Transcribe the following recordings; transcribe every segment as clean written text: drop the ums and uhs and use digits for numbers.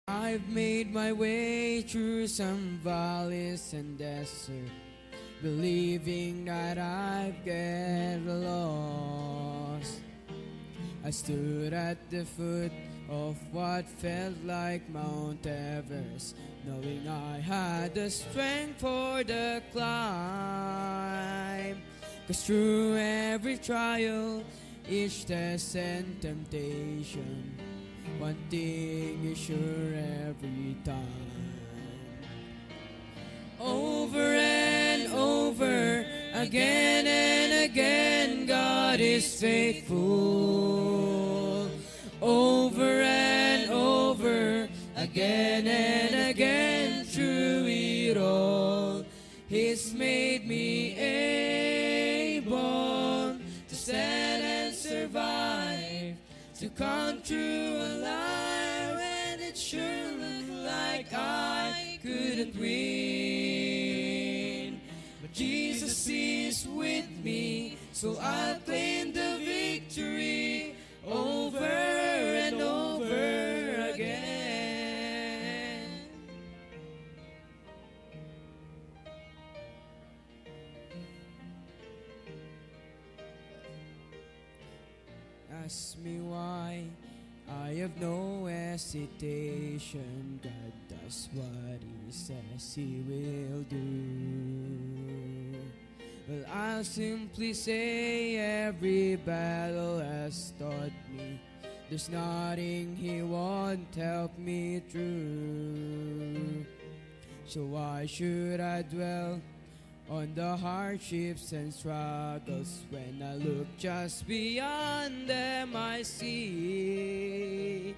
I've made my way through some valleys and desert, believing that I'd get lost. I stood at the foot of what felt like Mount Everest, knowing I had the strength for the climb. 'Cause through every trial, each test and temptation, one thing is sure every time. Over and over, again and again, God is faithful. Over and over, again and again, through it all, He's made me able to stand and survive, to come through alive when it sure looked like I couldn't win. But Jesus is with me, so I'll claim the victory over and over again. Ask me why, I have no hesitation. God does what He says He will do. Well, I'll simply say every battle has taught me there's nothing He won't help me through. So why should I dwell on the hardships and struggles when I look just beyond them? I see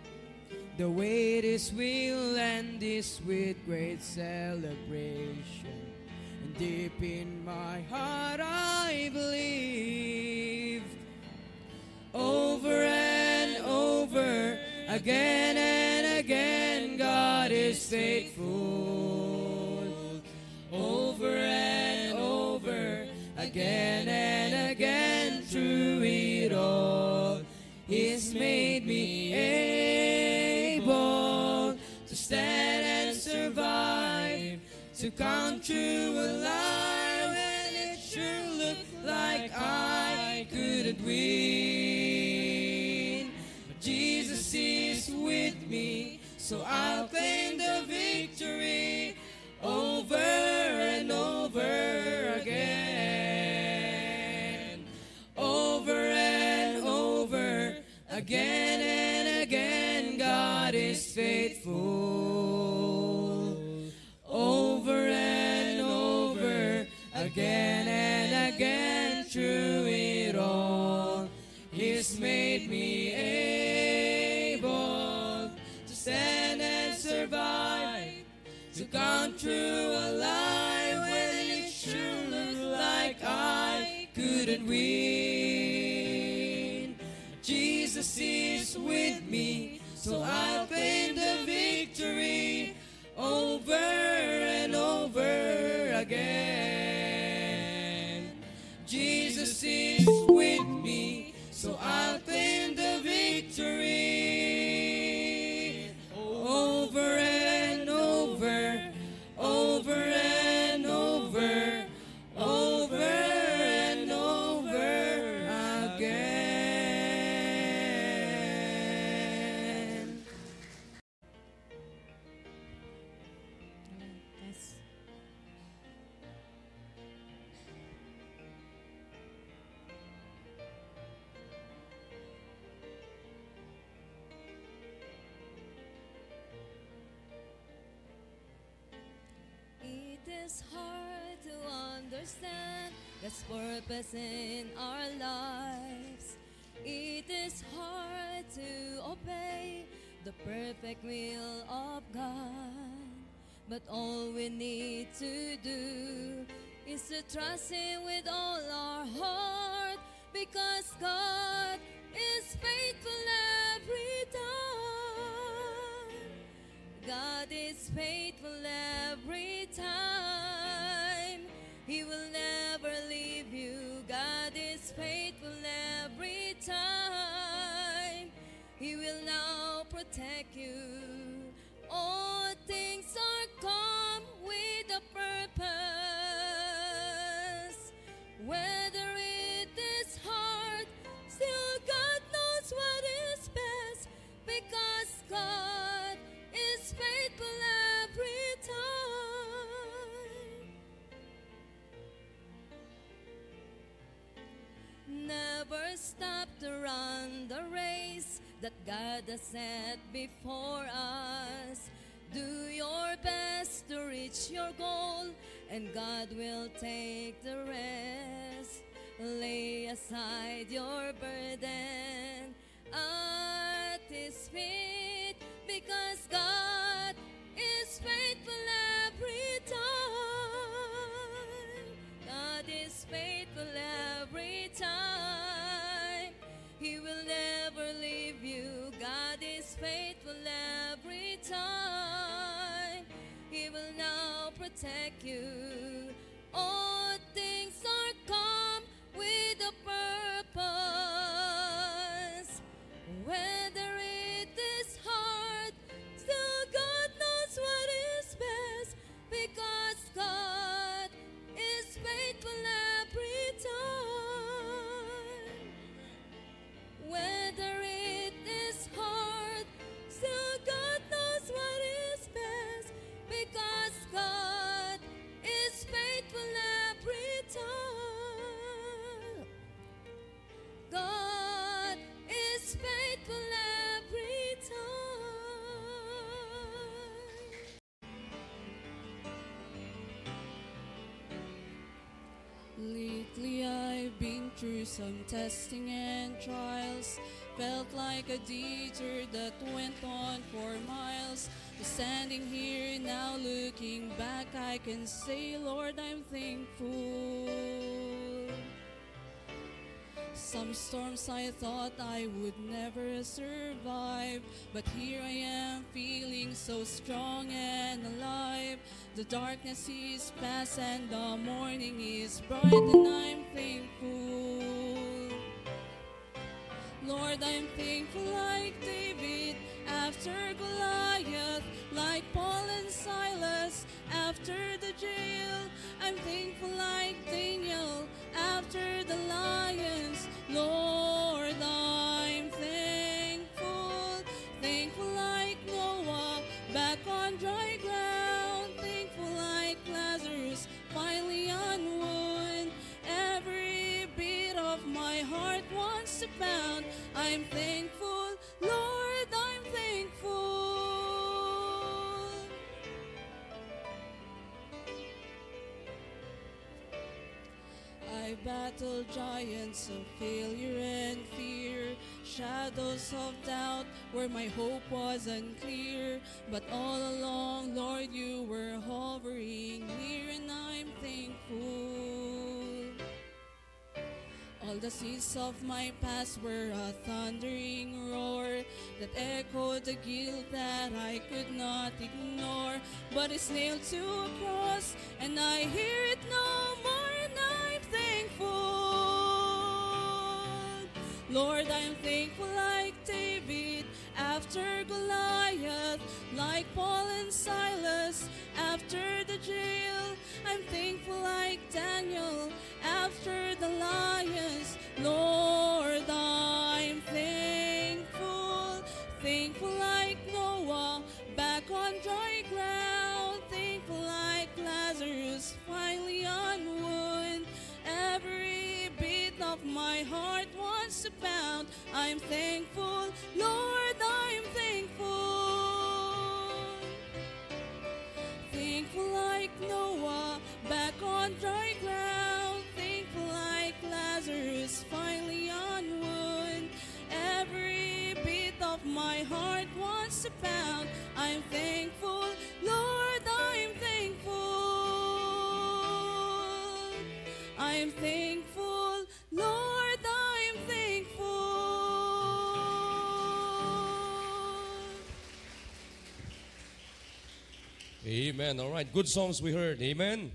the way this will end is with great celebration, and deep in my heart I believe. Over and over, again and again, God is faithful. Over and over, again and again, through it all, He's made me able to stand and survive, to come through alive when it sure looked like I couldn't win. But Jesus is with me, so I'll claim the victory over and over again. Over and over, again and again, God is faithful. Over and over, again and again, through it all, He's made me able to stand and survive, to come through alive when it sure looked like I couldn't win. Jesus is with me, so I'll claim the victory over and over again. Jesus is with me, so I'll claim the victory over and over, over and over, over and over again. Yes. It is hard to understand God's purpose in our lives. It is hard to obey the perfect will of God. But all we need to do is to trust Him with all our heart, because God is faithful every time. God is faithful every time. He will never leave you. God is faithful every time. He will now protect you. Oh, that God has set before us. Do your best to reach your goal, and God will take the rest. Lay aside your burden at His feet, because God is faithful every time. God is faithful every time. He will never leave you. God is faithful every time. He will now protect you. All things are come with a purpose. Whether it is hard, still God knows what is best, because God is faithful every time. Whether it is hard, still God knows what is best, because God is faithful every time. God is faithful every time. Lately I've been through some testing and trials. Felt like a detour that went on for miles. But standing here now looking back, I can say, Lord, I'm thankful. Some storms I thought I would never survive, but here I am feeling so strong and alive. The darkness is past and the morning is bright, and I'm thankful. Lord, I'm thankful like David after Goliath, like Paul and Silas after the jail. I'm thankful like Daniel after the lions. Lord, I'm thankful. Thankful like Noah back on dry ground. Thankful like Lazarus finally on wood. Every beat of my heart wants to pound. I'm thankful, Lord, I'm thankful. I battled giants of failure and fear, shadows of doubt where my hope was unclear. But all along, Lord, you were hovering near, and I'm thankful. All the seas of my past were a thundering roar that echoed the guilt that I could not ignore. But it's nailed to a cross, and I hear it no more, and I'm thankful. Lord, I'm thankful like David after Goliath, like Paul and Silas after the jail. I'm thankful like Daniel after the lions. Lord, I'm thankful. Thankful like Noah back on dry ground. Thankful like Lazarus finally on wood. Every beat of my heart wants to pound. I'm thankful, Lord, I'm thankful. Thankful like Noah back on dry ground. Thankful like Lazarus finally on wood. Every beat of my heart wants to pound. I'm thankful, Lord, I'm thankful. I'm thankful, Lord, I'm thankful. Amen. All right. Good songs we heard. Amen.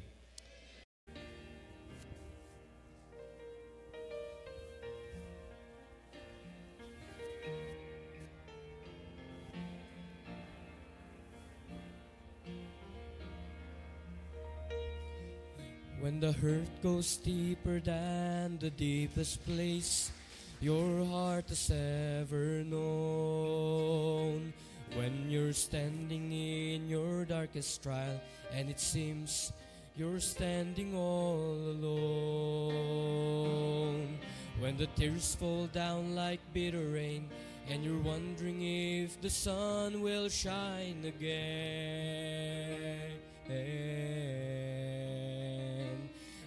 When the hurt goes deeper than the deepest place your heart has ever known, when you're standing in your darkest trial and it seems you're standing all alone, when the tears fall down like bitter rain and you're wondering if the sun will shine again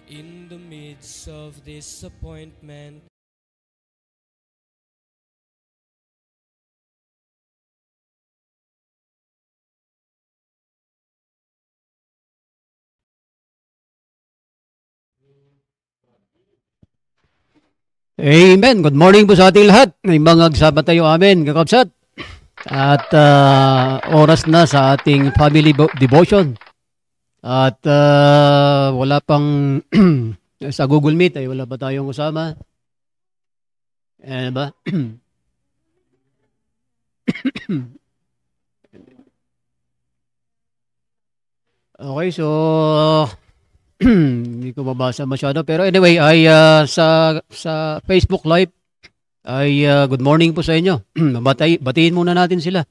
in the midst of disappointment. Amen. Good morning po sa ating lahat. May mga agsaba tayo amin, kakabsat. At oras na sa ating family devotion. At wala pang sa Google Meet ay wala pa tayong kasama. Ano ba? Okay, so hindi ko mabasa masyado. Pero anyway, ay sa Facebook Live, ay good morning po sa inyo. Batiin muna natin sila.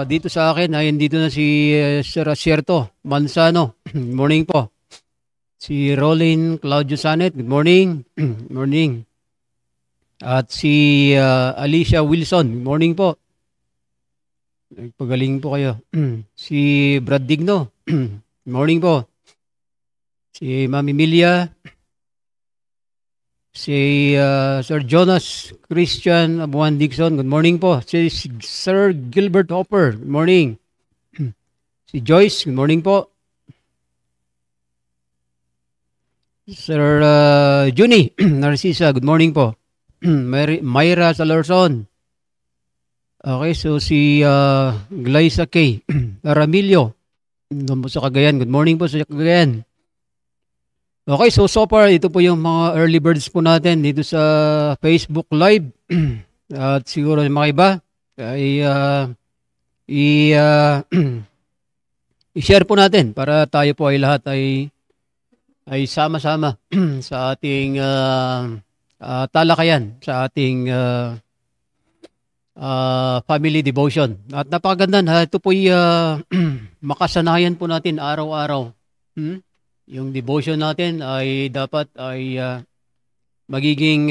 Dito sa akin, ay dito na si Sir Asierto Manzano. Good morning po. Si Rolin Claudio Sanet, good morning. Good morning. At si Alicia Wilson, good morning po. Pagaling po kayo. Si Brad Digno, good morning po. Si Ma'am Emilia. Si Sir Jonas Christian Abuan Dixon, good morning po. Si Sir Gilbert Hopper, good morning. Si Joyce, good morning po. Sir Juni Narcisa, good morning po. Myra Salarson. Okay, so si Glyza K. Ramilio, doon po sa Cagayan. Good morning po sa Cagayan. Okay, so far, ito po yung mga early birds po natin dito sa Facebook Live. At siguro yung mga iba, ay i-share po natin para tayo po ay lahat ay sama-sama sa ating talakayan, sa ating family devotion. At napakaganda na ito po makasanayan po natin araw-araw. Yung devotion natin ay dapat ay magiging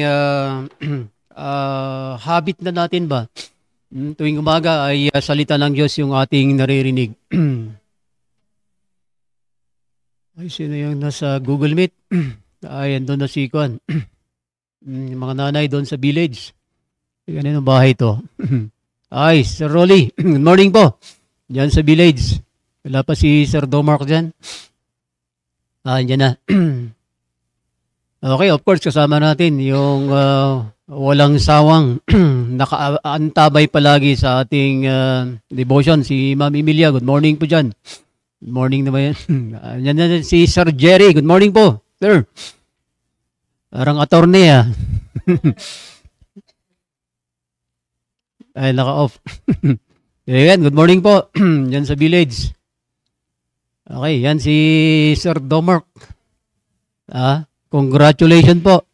habit na natin ba? Tuwing umaga ay salita ng Diyos yung ating naririnig. Ay, sino yung nasa Google Meet? Ay, andun na si Kwan. Mga nanay doon sa village. Ganun ang bahay to. Ay, Sir Rolly, good morning po. Diyan sa village. Wala pa si Sir Domark dyan. Diyan na. Okay, of course, kasama natin yung walang sawang nakaantabay palagi sa ating devotion. Si Ma'am Emilia, good morning po dyan. Good morning naman yan. Yan na si Sir Jerry, good morning po. Sir. Parang attorney Ay, naka-off. Ayan, good morning po. Yan sa village. Okay, yan si Sir Domark. Congratulations po.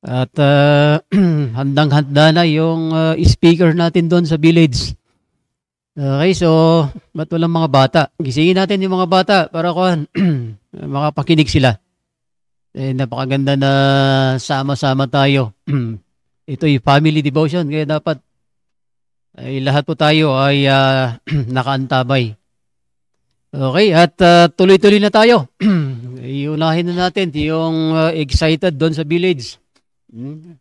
At handang-handa na yung speaker natin doon sa village. Okay, so ba't walang mga bata? Gisingin natin yung mga bata para makapakinig sila. Napakaganda na sama-sama tayo. Ito yung family devotion, kaya dapat ay lahat po tayo ay nakaantabay. Okay, at tuloy-tuloy na tayo. Iunahin na natin yung excited doon sa village.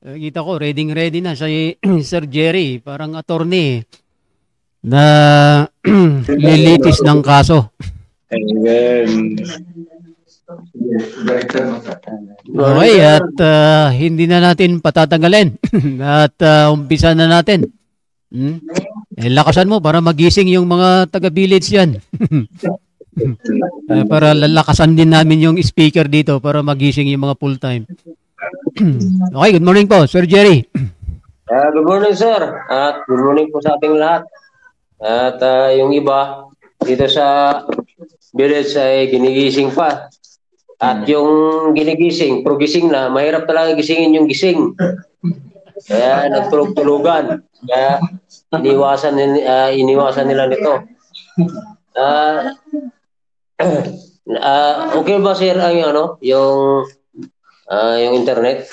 Kita ko, ready na si Sir Jerry, parang attorney na lilitis ng kaso. Amen. Okay, at hindi na natin patatagalin. At umpisa na natin. Lakasan mo para magising yung mga taga-village yan. Para lalakasan din namin yung speaker dito para magising yung mga full-time. Okay, good morning po, Sir Jerry. Good morning, sir. At good morning po sa ating lahat. At yung iba dito sa village ay ginigising pa. At yung ginigising, pero gising na, mahirap talaga gisingin yung gising. Kaya nagtulog-tulugan. Kaya iniwasan nila nito. Okay ba, sir, ang yung internet?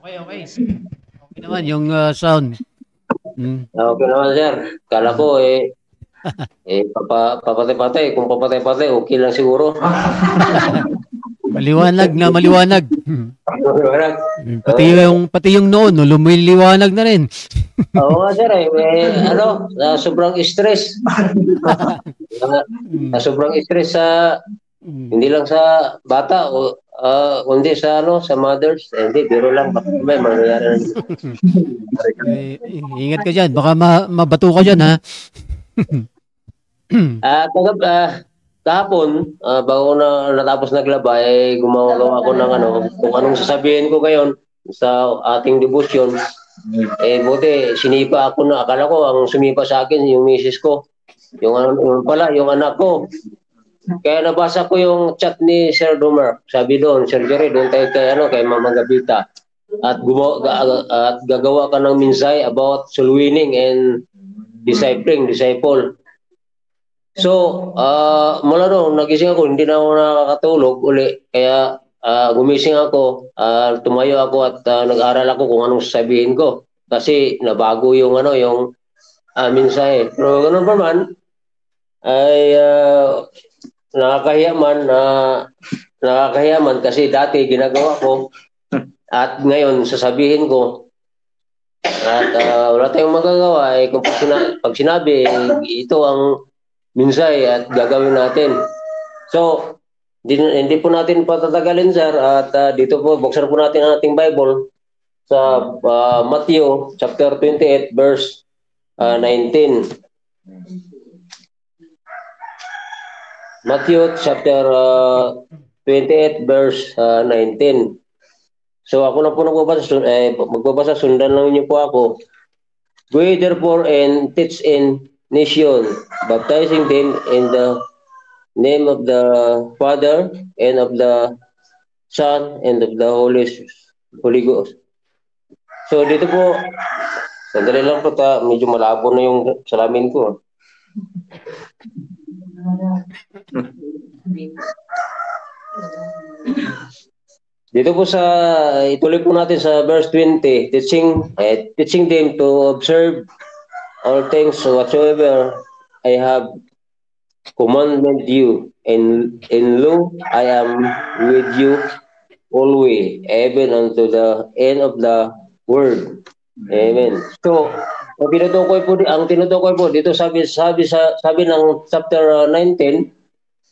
Okay. Okay naman yung sound. Okay naman, sir. Kala ko, papatay-patay. Kung papatay-patay, okay lang siguro. Maliwanag na maliwanag. Pati yung noon, no, lumiliwanag na rin. Oo nga, sir. Sobrang stress. Sobrang stress hindi lang sa bata, kundi sa mothers. Hindi, biro lang. Baka may mangyayari. Ingat ka dyan. Baka mabato ka dyan, ha? Kahapon, bago na natapos naglaba, gumawa ko ng kung anong sasabihin ko ngayon sa ating devotion. Buti, sinipa ako na, akala ko ang sumipa sa akin yung misis ko. Yung anak ko. Kaya nabasa ko yung chat ni Sir Dumer. Sabi doon, Sir Jerry, doon tayo kay Mama Gabita. At gagawa ka ng minsay about soul winning and disciple. So, mula noon, nagising ako, hindi na ako nakakatulog uli. Kaya gumising ako, tumayo ako at nag-aral ako kung anong sasabihin ko. Kasi nabago yung minsay. Pero ganun pa man, ay nakakahiya man kasi dati ginagawa ko at ngayon sasabihin ko at wala tayong magagawa kung pag sinabi ito ang minsay at gagawin natin. So hindi po natin patatagalin, sir, at dito po buksan po natin ang ating Bible sa Matthew chapter 28 verse 19. Matthew chapter 28 verse 19. So ako na po magbabasa, sundan lang niyo po ako. Go therefore and teach in nation, baptizing them in the name of the Father and of the Son and of the Holy Ghost. So dito po, sandali lang po, medyo malabo na yung salamin ko. Dito po ituloy po natin sa verse 20, teaching them to observe all things whatsoever I have commanded you, and lo, I am with you always, even unto the end of the world. Amen. So, ang tinutukoy po dito sabi ng chapter 19,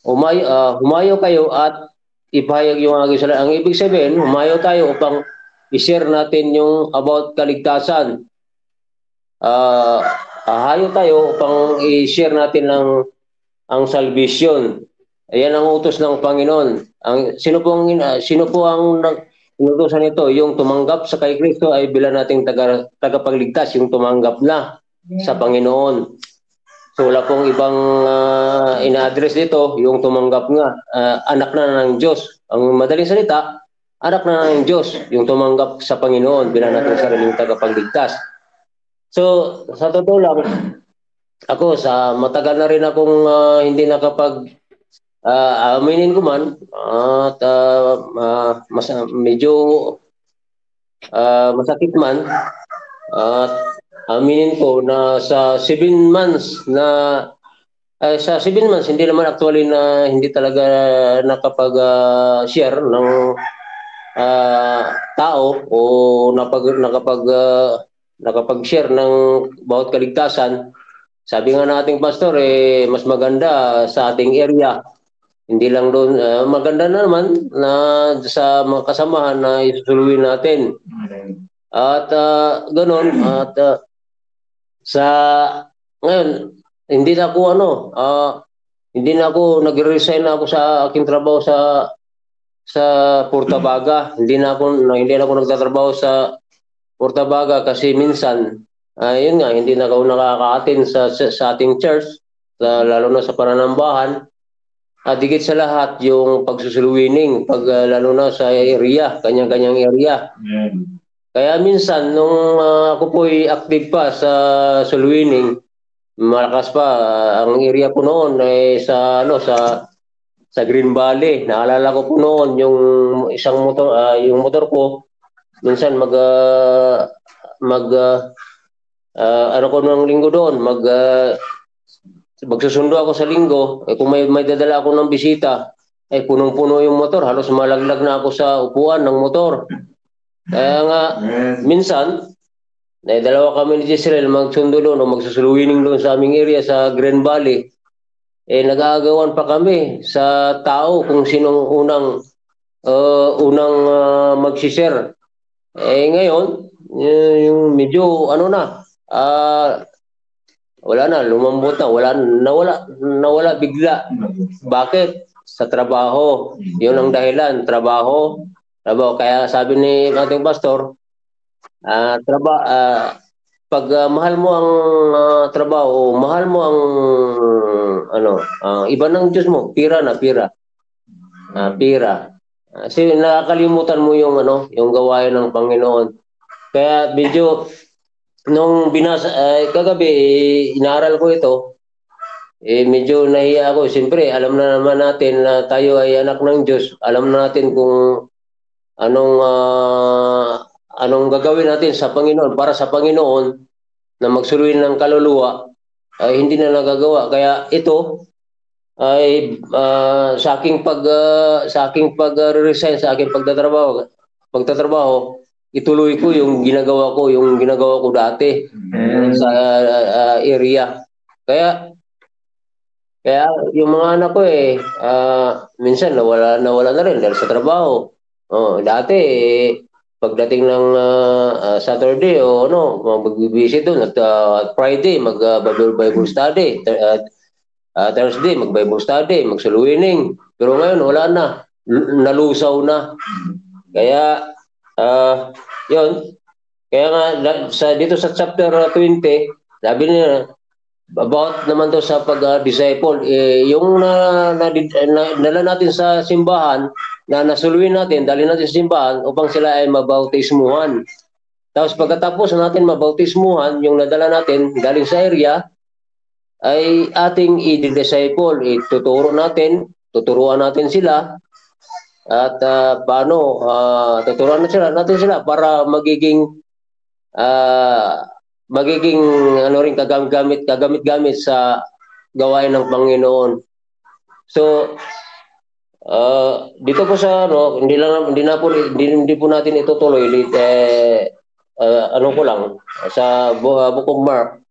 humayo kayo at ipahayag yung aking salita. Ang ibig sabihin, humayo tayo upang i-share natin yung about kaligtasan. Hayo tayo upang i-share natin ang salvation. Ayan ang utos ng Panginoon. Sino po ang inutusan nito? Yung tumanggap sa kay Kristo ay bilang nating tagapagligtas, yung tumanggap na sa Panginoon. So wala pong ibang ina-address dito, yung tumanggap nga, anak na ng Diyos. Ang madaling salita, anak na ng Diyos, yung tumanggap sa Panginoon bilang nating sariling tagapagligtas. So sa totoo lang, ako matagal na rin akong hindi nakapag aminin ko man at medyo masakit man at aminin ko na sa 7 months hindi naman actually na hindi talaga nakapag-share ng tao o nakapag-share ng bawat kaligtasan. Sabi nga nating pastor, mas maganda sa ating area. Hindi lang doon, maganda na naman na sa mga kasamahan na isusuluin natin. At ganoon, at ngayon, hindi na ako nag-resign ako sa aking trabaho sa Portabaga. Hindi na ako nagtatrabaho sa Portabaga kasi minsan yun nga, hindi na ako nakaka-attend sa ating church, lalo na sa pananambahan. Digit sa lahat yung pagsusuluwining, lalo na sa area, kanyang-kanyang area. Kaya minsan, nung ako po'y active pa sa suluwining, malakas pa ang area ko noon ay sa sa Green Valley. Naalala ko po noon yung isang motor, yung motor ko, minsan ano ko ng linggo doon, magsusundo ako sa linggo, kung may dadala ako ng bisita, ay punong-puno yung motor, halos malaglag na ako sa upuan ng motor. Kaya nga, minsan, dalawa kami ni Jezreel magsundo doon o magsusuluwining doon sa aming area sa Green Valley. Nag-aagawan pa kami sa tao kung sinong unang magsishare. Ngayon, yung medyo wala na, lumambot na, nawala bigla. Bakit? Sa trabaho. Yun ang dahilan, trabaho. Kaya sabi ni ating pastor, pag mahal mo ang trabaho, mahal mo ang iba ng Diyos mo, pira. Kasi nakakalimutan mo yung gawain ng Panginoon. Kaya medyo nung kagabi, inaral ko ito, medyo nahiya ako. Siyempre, alam na naman natin na tayo ay anak ng Diyos. Alam na natin kung anong gagawin natin sa Panginoon, para sa Panginoon na magsuluin ng kaluluwa, ay hindi na nagagawa. Kaya ito ay sa aking pag-resign, sa aking pagtatrabaho, ituloy ko yung ginagawa ko dati sa area. Kaya yung mga anak ko minsan nawala na rin dahil sa trabaho. Dati pagdating ng Saturday magbibisit doon at Friday mag-Bible study, Thursday mag-Bible study, mag-suluwining. Pero ngayon wala na, nalusaw na. Kaya yun. Kaya nga dito sa chapter 20, sabi niya about naman to sa pag-disciple, yung nala natin sa simbahan, na nasuluin natin, dali natin sa simbahan upang sila ay mabautismuhan. Tapos pagkatapos natin mabautismuhan, yung nadala natin galing sa area, ay ating i-disciple. Tuturuan natin sila, at paano tuturuan natin sila para magiging kagamit-gamit sa gawain ng Panginoon. So dito po sa hindi po natin itutuloy ko lang sa Book of Mark.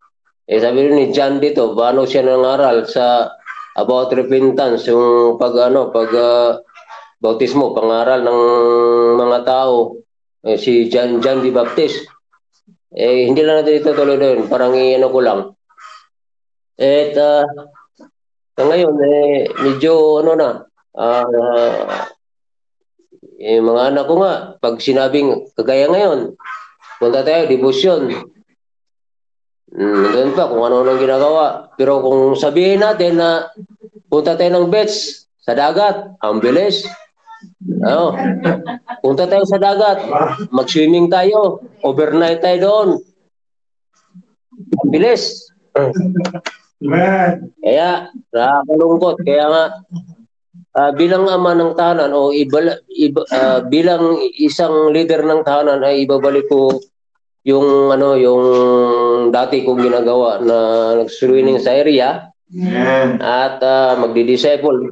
Sabi rin ni John dito, paano siya nangaral sa about repentance, yung bautismo, pangaral ng mga tao, si John the Baptist. Hindi lang natin itutuloy doon, parang ko lang. Ngayon medyo mga anak ko nga, pag sinabing kagaya ngayon, punta tayo, devotion. Doon pa kung ano nang ginagawa. Pero kung sabihin natin na punta tayo ng beach, sa dagat, ang bilis. Punta tayo sa dagat, mag-swimming tayo, overnight tayo doon. Ang bilis. Kaya, nakakalungkot. Kaya nga, bilang ama ng tahanan o bilang isang leader ng tahanan ay ibabalik ko yung dati kong ginagawa na nag-swimming sa area at magdi-disciple.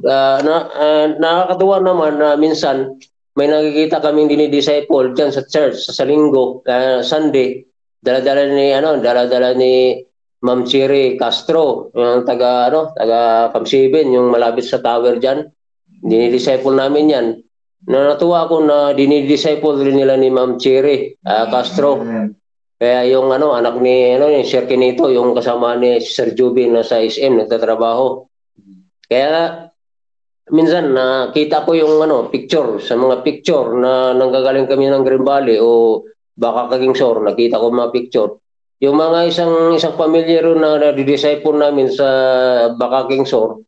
Nakakatuwa naman na minsan may nakikita kaming dinidisciple diyan sa church sa linggo, Sunday. Dala-dala ni Ma'am Chiri Castro, yung taga Pamsibin, yung malapit sa tower diyan. Dinidisciple namin yan. Natuwa ako na dinidisciple rin nila ni Ma'am Chiri Castro. Kaya yung anak ni yung Sir Kinito, yung kasama ni Sir Jubin na sa SM nagtatrabaho. Kaya minsan nakita ko yung picture, sa mga picture na nanggagaling kami ng Green Valley o baka Kagingsor, nakita ko mga picture. Yung mga isang pamilya ron na disciple namin sa Baka Kingsor,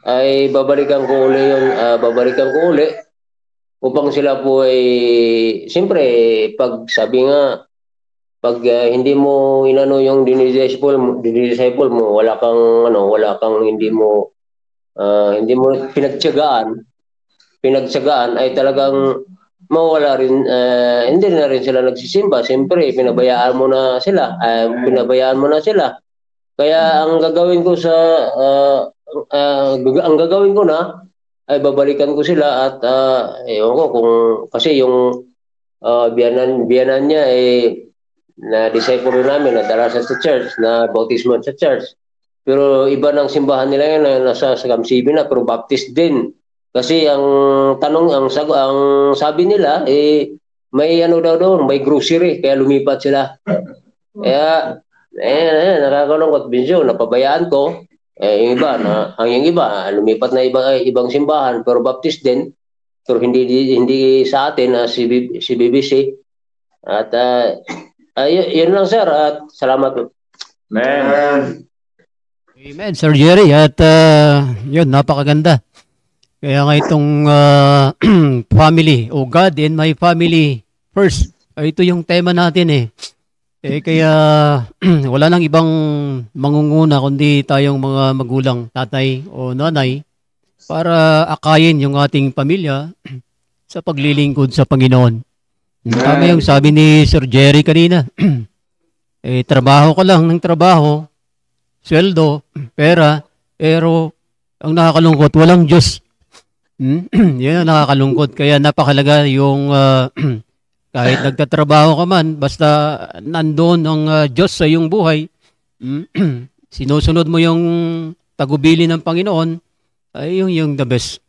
ay babalikan ko uli upang sila po ay siyempre pag hindi mo yung dinidisciple mo, wala kang hindi mo hindi mo pinagtiyagaan ay talagang mawala rin, hindi na rin sila nagsisimba. Siyempre, pinabayaan mo na sila. Kaya ang gagawin ko ang gagawin ko na ay babalikan ko sila at ewan ko kung kasi yung biyanan niya na disciple namin na darasan sa church, na bautismo sa church. Pero iba ng simbahan nila yan na nasa Sagamsibi na pero Baptist din. Kasi ang sabi nila may ano daw doon, may grocery kaya lumipat sila. Kaya nakakalungkot Binsyo, napabayaan ko. Yung iba lumipat na ibang simbahan pero Baptist din. Pero hindi sa atin si BBC. At yun lang sir at salamat. Amen. Amen, Sir Jerry. At yun, napakaganda. Kaya nga itong family, God and my family first. Ito yung tema natin kaya wala nang ibang mangunguna kundi tayong mga magulang, tatay o nanay para akayin yung ating pamilya sa paglilingkod sa Panginoon. Tama yung sabi ni Sir Jerry kanina. Trabaho ka lang ng trabaho, sweldo, pera, pero ang nakakalungkot, walang Diyos. Yan ang nakakalungkot. Kaya napakalaga yung kahit nagtatrabaho ka man, basta nandoon ang Diyos sa iyong buhay, sinusunod mo yung tagubili ng Panginoon, ay yung the best.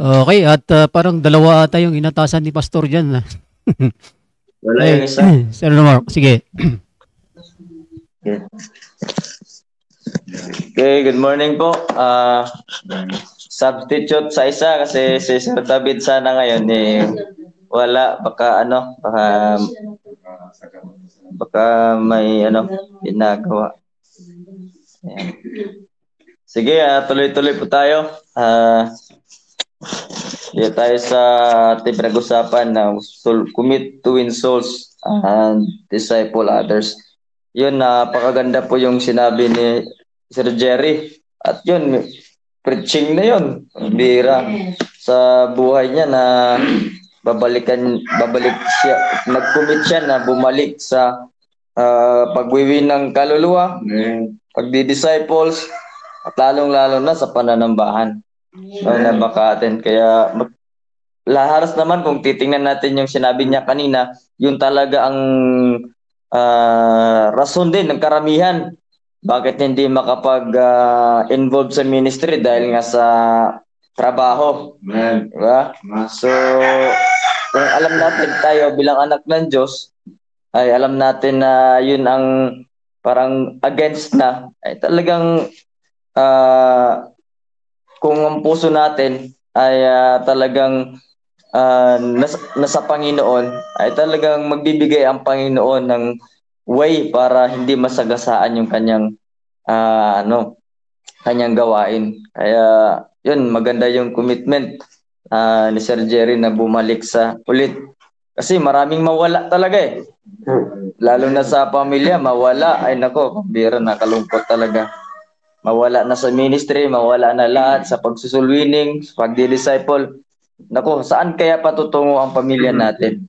Okay, at parang dalawa ata yung inatasan ni Pastor dyan. Wala yung isa. Sir Mark, sige. Okay, good morning po. Substitute sa isa kasi si Sir David sana ngayon wala, baka may ginagawa. Ayan. Sige, tuloy-tuloy po tayo. Dito tayo sa ating pinag-usapan na commit to win souls and disciple others. Yun, napakaganda po yung sinabi ni Sir Jerry. At yun, preaching na yun. Bira sa buhay niya na babalik siya, nag-commit siya na bumalik sa pagwiwin ng kaluluwa, pagdi-disciples, at lalong-lalo na sa pananambahan na Makaaten. Kaya laharas naman kung titingnan natin yung sinabi niya kanina, yun talaga ang rason din ng karamihan bakit hindi makapag-involve sa ministry dahil nga sa trabaho. Diba? So, kung alam natin tayo bilang anak ng Diyos, ay alam natin na yun ang parang against na, ay talagang kung ang puso natin ay talagang nasa Panginoon, ay talagang magbibigay ang Panginoon ng way para hindi masagasaan yung kanyang kanyang gawain. Kaya yun, maganda yung commitment ni Sir Jerry na bumalik sa ulit. Kasi maraming mawala talaga Lalo na sa pamilya, mawala. Ay nako, bira, nakalungkot talaga. Mawala na sa ministry, mawala na lahat sa pagsusulwining, pagdi-disciple. Nako, saan kaya patutungo ang pamilya natin?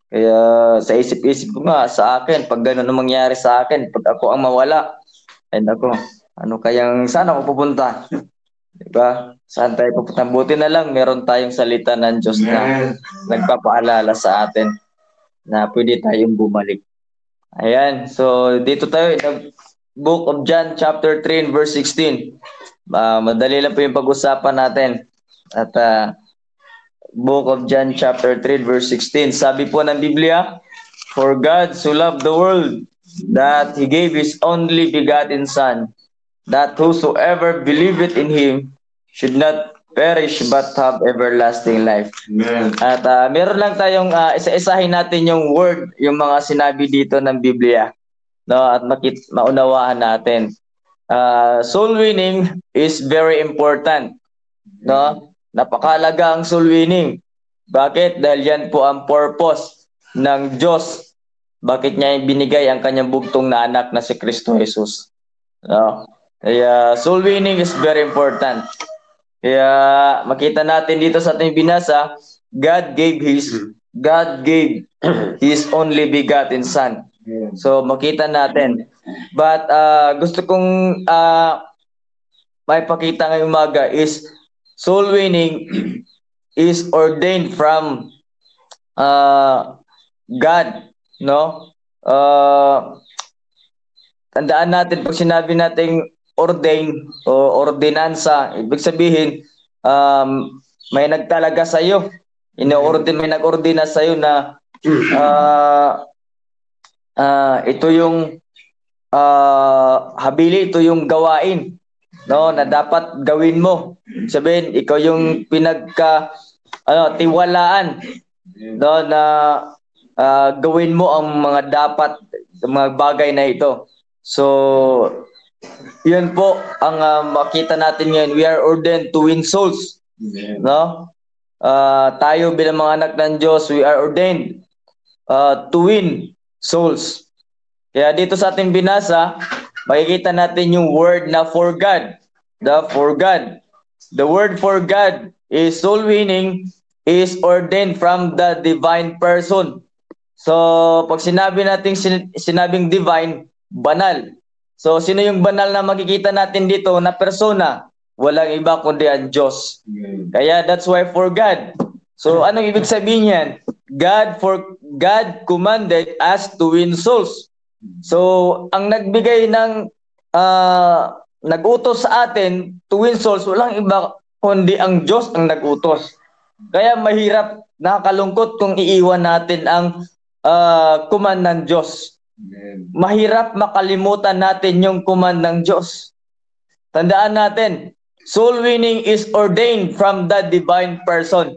Kaya sa isip-isip ko nga, sa akin, pag gano'n ang mangyari sa akin, pag ako ang mawala, ay nako, saan ako pupunta? Diba? Saan tayo pupunta? Buti na lang, meron tayong salita ng Diyos na nagpapaalala sa atin na pwede tayong bumalik. Ayan, so dito tayo in Book of John chapter 3 and verse 16. Madali lang po yung pag-usapan natin. At Book of John chapter 3 verse 16. Sabi po ng Biblia, "For God so loved the world that He gave His only begotten Son, that whosoever believeth in Him should not perish but have everlasting life." Amen. At meron lang tayong isa-isahin natin yung word, yung mga sinabi dito ng Biblia, no? At maunawaan natin. Soul winning is very important, no? Napakahalaga ang soul winning. Bakit? Dahil yan po ang purpose ng Diyos. Bakit niya binigay ang kanyang bugtong na anak na si Kristo Jesus. No? Kaya soul winning is very important. Kaya makita natin dito sa ating binasa, God gave His only begotten Son. So makita natin. But gusto kong may pakita ngayong umaga is soul winning is ordained from God, no? Tandaan natin pag sinabi nating ordain o ordinansa, ibig sabihin may nagtalaga sa iyo. May nag-ordina sa iyo na ito yung habili, ito yung gawain, no, na dapat gawin mo. Sabihin, ikaw yung tiwalaan, no, na gawin mo ang mga mga bagay na ito. So, yun po ang makita natin ngayon. We are ordained to win souls. No? Tayo bilang mga anak ng Diyos, we are ordained to win souls. Kaya dito sa ating binasa, makikita natin yung word na for God. For God. The word for God is soul winning is ordained from the divine person. So, pag sinabing divine, banal. So, sino yung banal na makikita natin dito na persona? Walang iba kundi ang Diyos. Kaya that's why for God. So, anong ibig sabihin yan? God commanded us to win souls. So, ang nagbigay ng nag-utos sa atin to win souls, walang iba kundi ang Diyos ang nag-utos. Kaya mahirap, nakakalungkot kung iiwan natin ang command ng Diyos. Mahirap makalimutan natin yung command ng Diyos. Tandaan natin, soul winning is ordained from the divine person.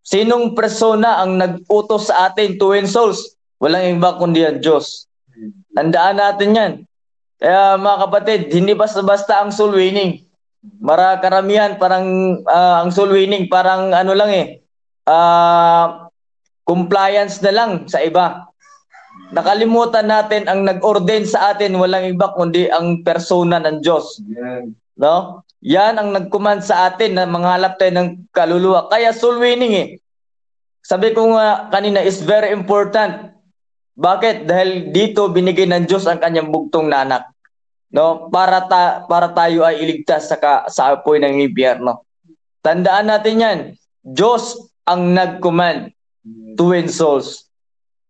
Sinong persona ang nag-utos sa atin to win souls? Walang iba kundi ang Diyos. Tandaan natin yan. Kaya mga kapatid, hindi basta-basta ang soul winning. Karamihan parang ang soul winning parang compliance na lang sa iba. Nakalimutan natin ang nag-ordain sa atin, walang iba kundi ang persona ng Diyos. No? Yan ang nag-command sa atin na manghalap tayo ng kaluluwa. Kaya soul winning Sabi ko nga kanina is very important. Bakit? Dahil dito binigay ng Diyos ang kanyang bugtong na anak. No? Para tayo ay iligtas sa apoy ng impyerno. Tandaan natin yan. Diyos ang nag-command to win souls.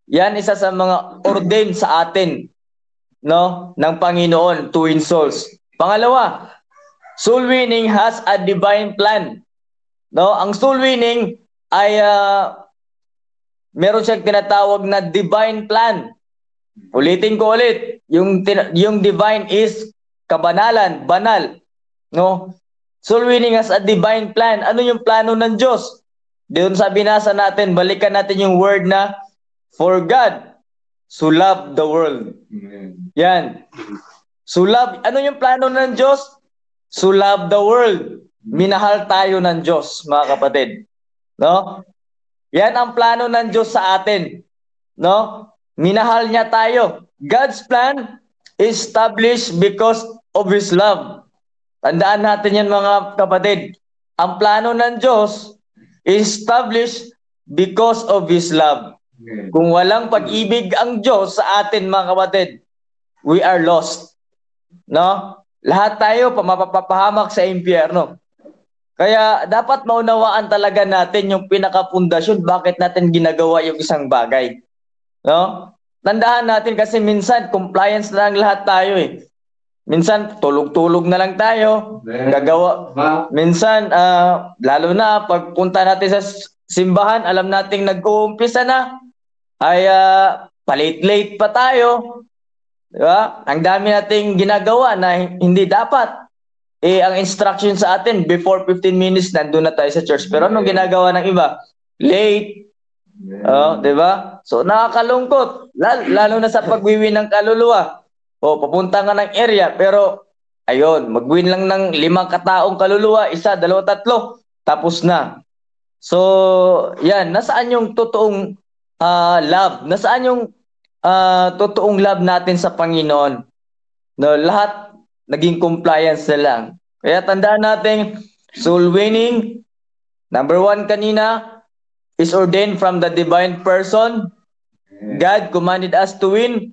Yan isa sa mga ordained sa atin, no, ng Panginoon to win souls. Pangalawa, soul winning has a divine plan. No, ang soul winning ay meron siyang tinatawag na divine plan. Ulitin ko ulit, yung divine is kabanalan, banal. No? Soul winning has a divine plan. Ano yung plano ng Diyos? Doon sa binasa natin, balikan natin yung word na for God so love the world. Yan. So love, ano yung plano ng Diyos? So love the world. Minahal tayo ng Diyos, mga kapatid. No? Yan ang plano ng Diyos sa atin. No? Minahal niya tayo. God's plan is established because of His love. Tandaan natin yan, mga kapatid. Ang plano ng Diyos is established because of His love. Kung walang pag-ibig ang Diyos sa atin, mga kapatid, we are lost. No? Lahat tayo mapapahamak sa impyerno. Kaya dapat maunawaan talaga natin yung pinakapundasyon bakit natin ginagawa yung isang bagay. No? Tandaan natin kasi minsan compliance na lang lahat tayo Minsan tulog-tulog na lang tayo. Gagawa. Minsan lalo na pagpunta natin sa simbahan, alam nating nag-uumpisa na ay palate-late pa tayo. Diba? Ang dami nating ginagawa na hindi dapat. Ang instruction sa atin, before 15 minutes, nandun na tayo sa church. Pero anong ginagawa ng iba? Late. Diba? So, nakakalungkot. Lalo na sa pagwiwin ng kaluluwa. Papunta nga ng area, pero, ayun, magwin lang ng 5 kataong kaluluwa, 1, 2, 3, tapos na. So, yan. Nasaan yung totoong love? Nasaan yung totoong love natin sa Panginoon? No, lahat naging compliance na lang. Kaya tandaan natin, soul winning, number 1 kanina, is ordained from the divine person. God commanded us to win.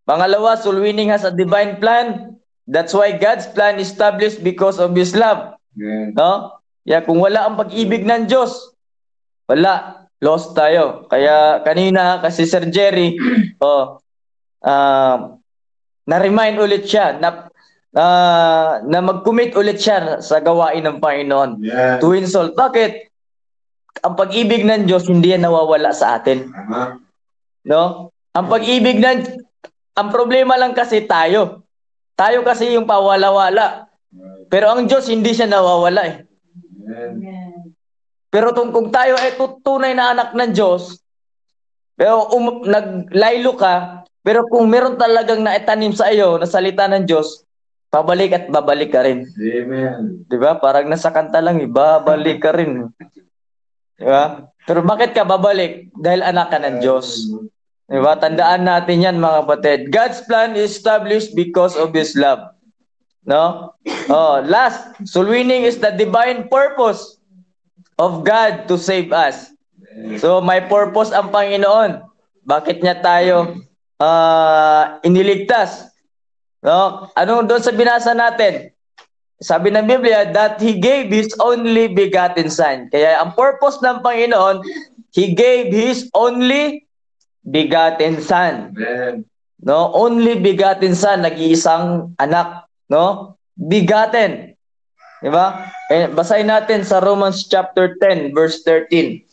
Pangalawa, soul winning has a divine plan. That's why God's plan is established because of His love. No? Yeah, kung wala ang pag-ibig ng Diyos, wala, lost tayo. Kaya kanina, kasi Sir Jerry, na-remind ulit siya na mag-commit ulit siya sa gawain ng Panginoon. To win soul. Bakit? Ang pag-ibig ng Diyos hindi yan nawawala sa atin. No? Ang pag-ibig ang problema lang kasi tayo. Tayo kasi yung pawala-wala. Pero ang Diyos hindi siya nawawala eh. Pero kung tayo ay tunay na anak ng Diyos, pero naglaylo ka, pero kung meron talagang naitanim sa iyo na salita ng Diyos, pabalik at babalik ka rin. Amen. Diba? Parang nasa kanta lang, babalik ka rin. Diba? Pero bakit ka babalik? Dahil anak ka ng Diyos. Diba? Tandaan natin yan, mga kapatid. God's plan is established because of His love. No? Last, soul winning is the divine purpose of God to save us. So, may purpose ang Panginoon. Bakit niya tayo iniligtas? No? Ano doon sa binasa natin? Sabi ng Biblia that He gave His only begotten Son. Kaya ang purpose ng Panginoon, He gave His only begotten Son. Amen. No? Only begotten Son, nag-iisang anak. No? Begotten. Diba? Basahin natin sa Romans chapter 10, verse 13.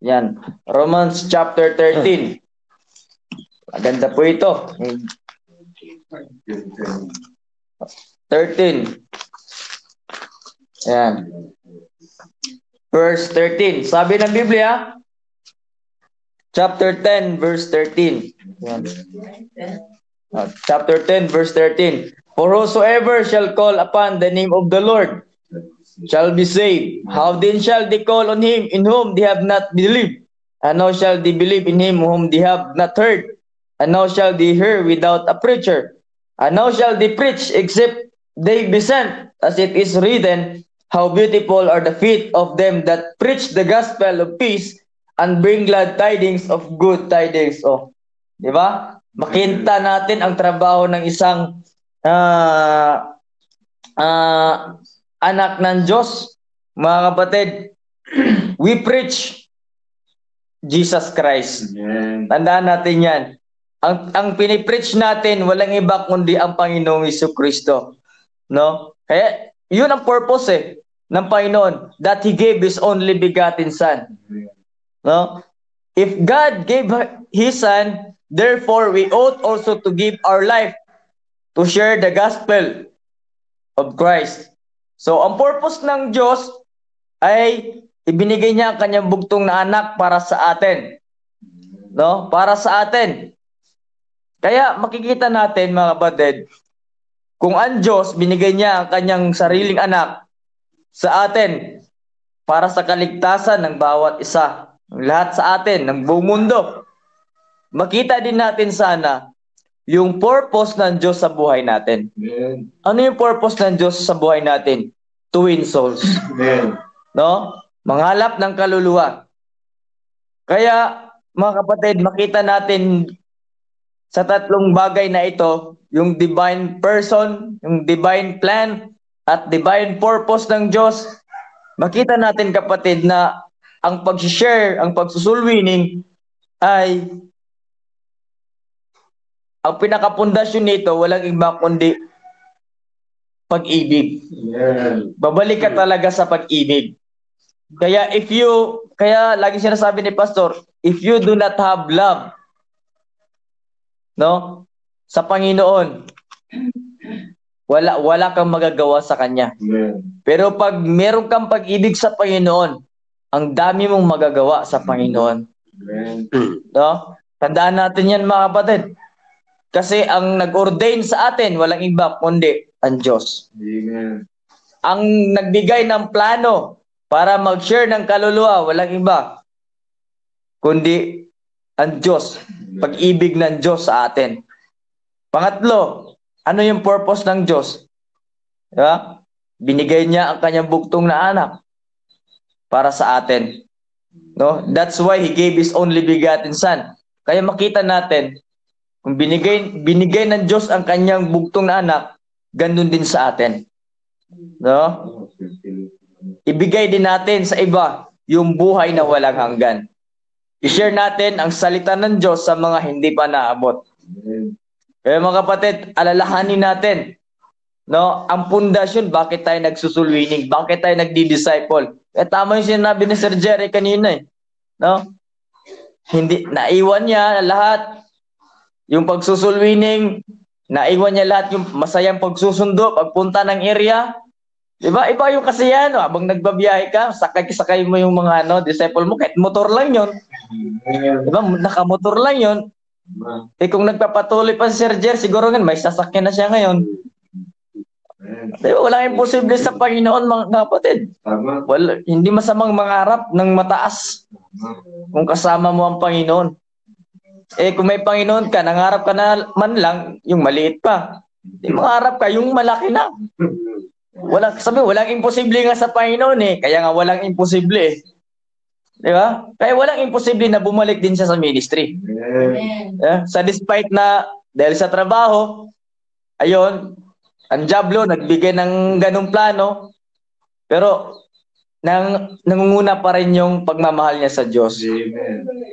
Yan. Romans chapter 13. Maganda po ito. 13. Yan. Verse 13. Sabi ng Biblia, chapter 10, verse 13. Yan. Chapter 10, verse 13. For whosoever shall call upon the name of the Lord shall be saved. How then shall they call on Him in whom they have not believed? And how shall they believe in Him whom they have not heard? And how shall they hear without a preacher? And how shall they preach except they be sent? As it is written, how beautiful are the feet of them that preach the gospel of peace and bring glad tidings of good tidings. Oh, di ba? Makita natin ang trabaho ng isang anak ng Diyos. Mga kapatid, we preach Jesus Christ. Tandaan natin yan. Ang pinipreach natin, walang iba kundi ang Panginoong Jesucristo. No? Kaya, yun ang purpose ng Panginoon, that He gave His only begotten Son. No? If God gave His Son, therefore we ought also to give our life to share the gospel of Christ. So, ang purpose ng Diyos ay ibinigay niya ang kanyang bugtong na anak para sa atin. No? Para sa atin. Kaya makikita natin, mga kapatid, kung ang Diyos binigay niya ang kanyang sariling anak sa atin para sa kaligtasan ng bawat isa, lahat sa atin, ng buong mundo, makita din natin sana yung purpose ng Diyos sa buhay natin. Amen. Ano yung purpose ng Diyos sa buhay natin? To win souls. Amen. No? Manghalap ng kaluluwa. Kaya, mga kapatid, makita natin sa tatlong bagay na ito, yung divine person, yung divine plan, at divine purpose ng Diyos. Makita natin, kapatid, na ang pag-share, ang pagsusulwining ay ang pinakapundasyon nito, walang iba kundi pag-ibig. Amen. Babalik ka talaga sa pag-ibig. Kaya kaya lagi sinasabi ni Pastor, if you do not have love, no, sa Panginoon, wala kang magagawa sa Kanya. Amen. Pero pag meron kang pag-ibig sa Panginoon, ang dami mong magagawa sa Panginoon. Amen. No? Tandaan natin yan, mga kapatid. Kasi ang nag-ordain sa atin, walang iba kundi ang Diyos. Amen. Ang nagbigay ng plano para mag-share ng kaluluwa, walang iba kundi ang Diyos. Pag-ibig ng Diyos sa atin. Pangatlo, ano yung purpose ng Diyos? Diba? Binigay niya ang kanyang bugtong na anak para sa atin. No? That's why He gave His only begotten Son. Kaya makita natin, kung binigay ng Diyos ang kanyang bugtong na anak, ganun din sa atin. No? Ibigay din natin sa iba yung buhay na walang hanggan. I-share natin ang salita ng Diyos sa mga hindi pa naabot. Kaya mga kapatid, alalahanin natin, no, ang pundasyon, bakit tayo nagsusulwining, bakit tayo nagdi-disciple. Tama yung sinabi ni Sir Jerry kanina eh. No? Hindi, naiwan niya lahat, yung pagsusulwining, naiwan niya lahat yung masayang pagsusundo, pagpunta ng area. Diba? Iba yung kasi yan, habang nagbabiyahe ka, sakay mo yung mga disciple mo, kahit motor lang yon. Diba? Nakamotor lang yon. Kung nagpapatuloy pa si Sir Jer, siguro may sasakyan na siya ngayon. Diba? Walang imposible sa Panginoon, mga kapatid. Hindi masamang mangarap ng mataas kung kasama mo ang Panginoon. Kung may Panginoon ka, nangarap ka na man lang, yung maliit pa. Mangarap ka, yung malaki na. Walang imposible nga sa Panginoon eh. Kaya nga walang imposible eh. Di ba? Kaya walang imposible na bumalik din siya sa ministry. Sa despite na, dahil sa trabaho, ayun, ang Diablo nagbigay ng ganung plano, pero nangunguna pa rin yung pagmamahal niya sa Diyos.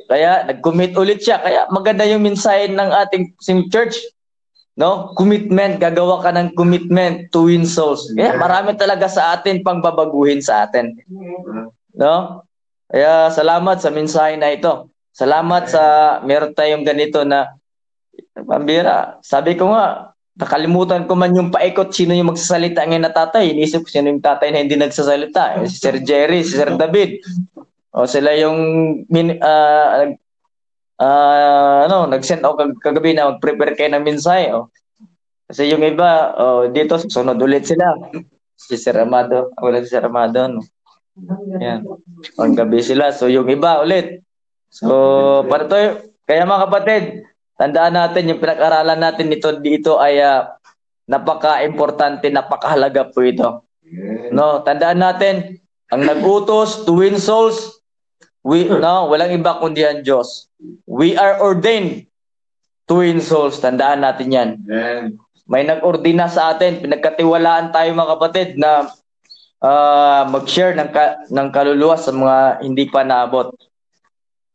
Kaya nag-commit ulit siya. Kaya maganda yung mensahe ng ating church. No? Commitment, gagawa ka ng commitment to win souls. Kaya marami talaga sa atin pang babaguhin sa atin. No? Kaya salamat sa mensahe na ito. Salamat sa meron tayong ganito na pambira. Sabi ko nga, nakalimutan ko man yung paikot sino yung magsasalita ngayon na tatay. Inisip ko sino yung tatay na hindi nagsasalita. Si Sir Jerry, si Sir David. O sila yung nag-send ako kagabi na mag-prepare kayo ng mensahe. Kasi yung iba, dito, sunod ulit sila. Si Sir Amado. Wala si Sir Amado. No? Yan. Ang gabi sila. So yung iba ulit. So, para to, kaya mga kapatid, tandaan natin yung pinag-aralan natin dito ay napaka-importante, napakahalaga po ito. No, tandaan natin, ang nag-utos to win souls, walang iba kundi ang Diyos. We are ordained to win souls. Tandaan natin yan. May nag-ordina sa atin, pinagkatiwalaan tayo mga kapatid na mag-share ng kaluluwa sa mga hindi pa naabot.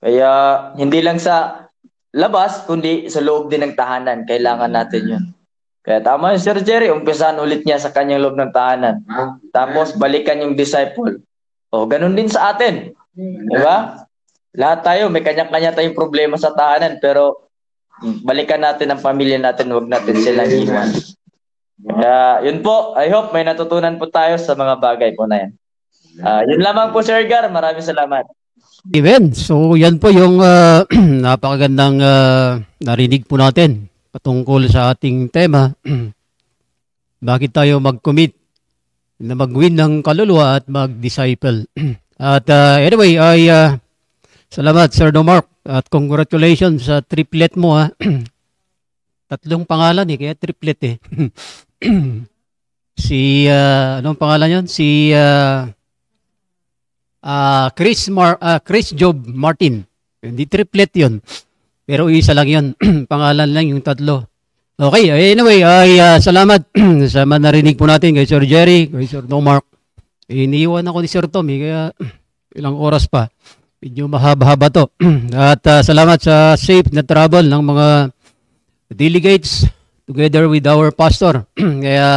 Kaya hindi lang sa labas, kundi sa loob din ng tahanan. Kailangan natin yun. Kaya tama yung Sir Jerry, umpisahan ulit niya sa kanyang loob ng tahanan. Tapos balikan yung disciple. Ganun din sa atin. Diba? Lahat tayo, may kanya-kanya tayong problema sa tahanan, pero balikan natin ang pamilya natin, huwag natin silang iwan. Kaya yun po, I hope may natutunan po tayo sa mga bagay po na yan. Yun lamang po Sir Gar, maraming salamat. Amen. So yan po yung napakagandang narinig po natin patungkol sa ating tema. Bakit tayo mag-commit na mag-win ng kaluluwa at mag-disciple. At anyway, salamat Sir Domark at congratulations sa triplet mo ha. Tatlong pangalan kaya triplet eh. Si anong pangalan yon? Si Chris Job Martin. Hindi triplet yon. Pero isa lang yon. Pangalan lang yung tatlo. Okay, anyway, salamat sa narinig po natin kay Sir Jerry, kay Sir Domark. Iniiwan ako ni Sir Tom, kaya ilang oras pa. Medyo mahaba-haba to. At salamat sa safe na travel ng mga delegates together with our pastor. Kaya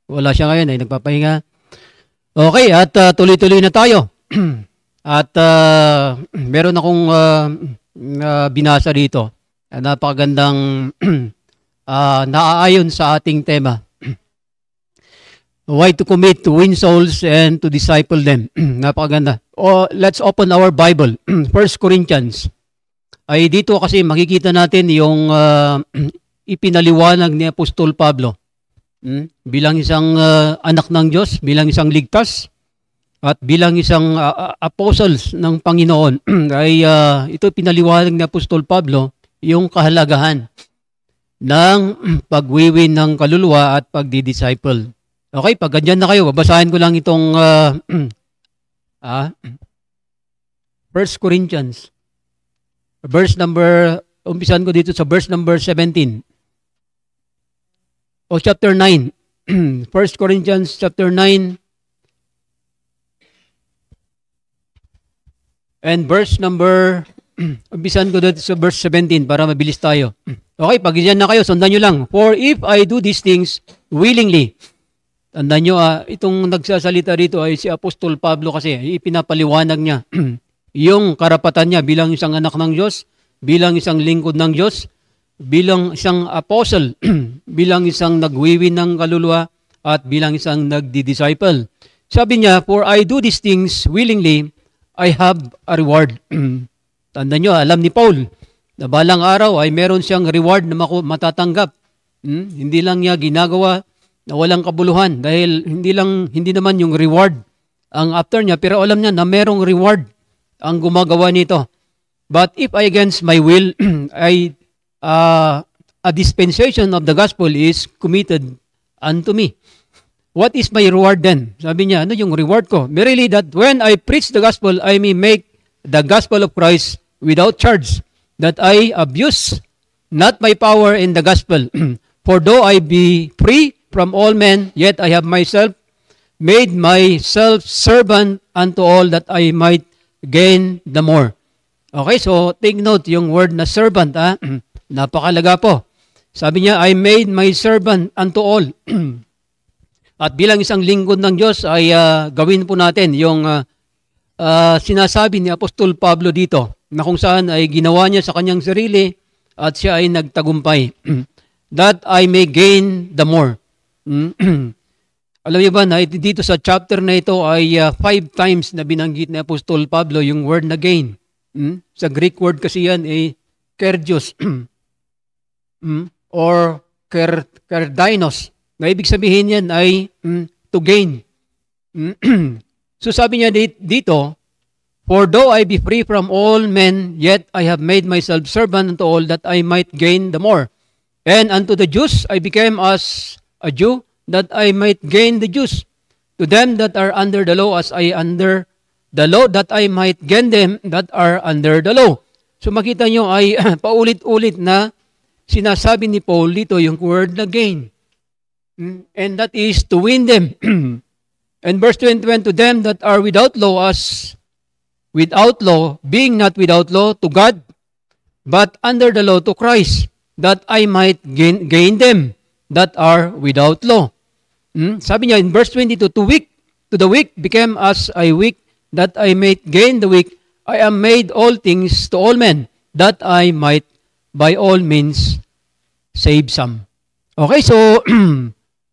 wala siya ngayon, ay nagpapahinga. Okay, at tuloy-tuloy na tayo. At meron akong binasa dito. Napakagandang naaayon sa ating tema. Why to commit to win souls and to disciple them. Napakaganda. Let's open our Bible. 1 Corinthians. Ay dito kasi makikita natin yung ipinaliwanag ni Apostol Pablo. Bilang isang anak ng Diyos, bilang isang ligtas, at bilang isang apostles ng Panginoon, ay ito pinaliwanag ni Apostol Pablo yung kahalagahan ng pagwiwin ng kaluluwa at pagdi-disciple. Okay, pag ganyan na kayo, babasahin ko lang itong 1 Corinthians. Umpisan ko dito sa verse number 17. O chapter 9. 1 Corinthians chapter 9 and verse number umpisan ko dito sa verse 17 para mabilis tayo. Okay, pag ganyan na kayo, sundan nyo lang. For if I do these things willingly. Tandaan nyo, itong nagsasalita rito ay si Apostol Pablo kasi ipinapaliwanag niya yung karapatan niya bilang isang anak ng Diyos, bilang isang lingkod ng Diyos, bilang isang apostle, bilang isang nagwiwin ng kaluluwa, at bilang isang nagdi-disciple. Sabi niya, for I do these things willingly, I have a reward. Tandaan nyo, alam ni Paul, na balang araw ay meron siyang reward na matatanggap. Hindi lang niya ginagawa na walang kabuluhan dahil hindi naman yung reward ang after niya, pero alam niya na merong reward ang gumagawa nito. But if I against my will, a dispensation of the gospel is committed unto me. What is my reward then? Sabi niya, ano yung reward ko? Merely that when I preach the gospel, I may make the gospel of Christ without charge, that I abuse not my power in the gospel. For though I be free from all men, yet I have myself made myself servant unto all, that I might gain the more. Okay, so take note yung word na servant, napakalaga po. Sabi niya, I made my servant unto all. At bilang isang lingkod ng Diyos ay gawin po natin yung sinasabi ni Apostol Pablo dito, na kung saan ay ginawa niya sa kanyang sarili at siya ay nagtagumpay. That I may gain the more. Alam niyo ba na dito sa chapter na ito ay 5 times na binanggit ni Apostol Pablo yung word na gain. Sa Greek word kasi yan ay kerdios or kerdinos. Na ibig sabihin yan ay to gain. So sabi niya dito, for though I be free from all men, yet I have made myself servant unto all, that I might gain the more. And unto the Jews I became as a Jew, that I might gain the Jews. To them that are under the law, as I under the law, that I might gain them that are under the law. So makita nyo ay paulit-ulit na sinasabi ni Paul dito yung word na gain. And that is to win them. And verse 21, to them that are without law, as without law, being not without law to God, but under the law to Christ, that I might gain them that are without law. Sabi niya in verse 22, to the weak became as I weak, that I might gain the weak. I am made all things to all men, that I might by all means save some. Okay, so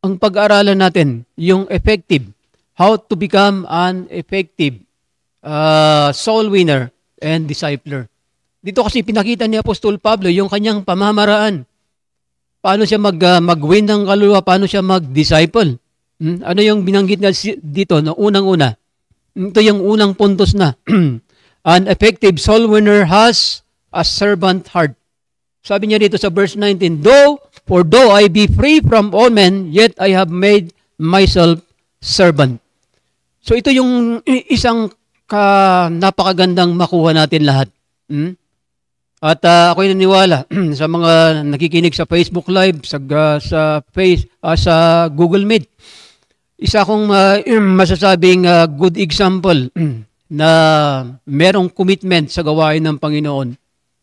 ang pag-aaralan natin, yung effective, how to become an effective soul winner and discipler. Dito kasi pinakita ni Apostol Pablo yung kanyang pamamaraan. Paano siya mag-win ng kaluluwa, paano siya mag-disciple. Ano yung binanggit niya dito na unang-una? Ito yung unang puntos na. An effective soul winner has a servant heart. Sabi niya dito sa verse 19, For though I be free from all men, yet I have made myself servant. So ito yung isang napakagandang makuha natin lahat. At ako'y naniwala sa mga nakikinig sa Facebook Live, sa Google Meet. Isa akong masasabing good example na merong commitment sa gawain ng Panginoon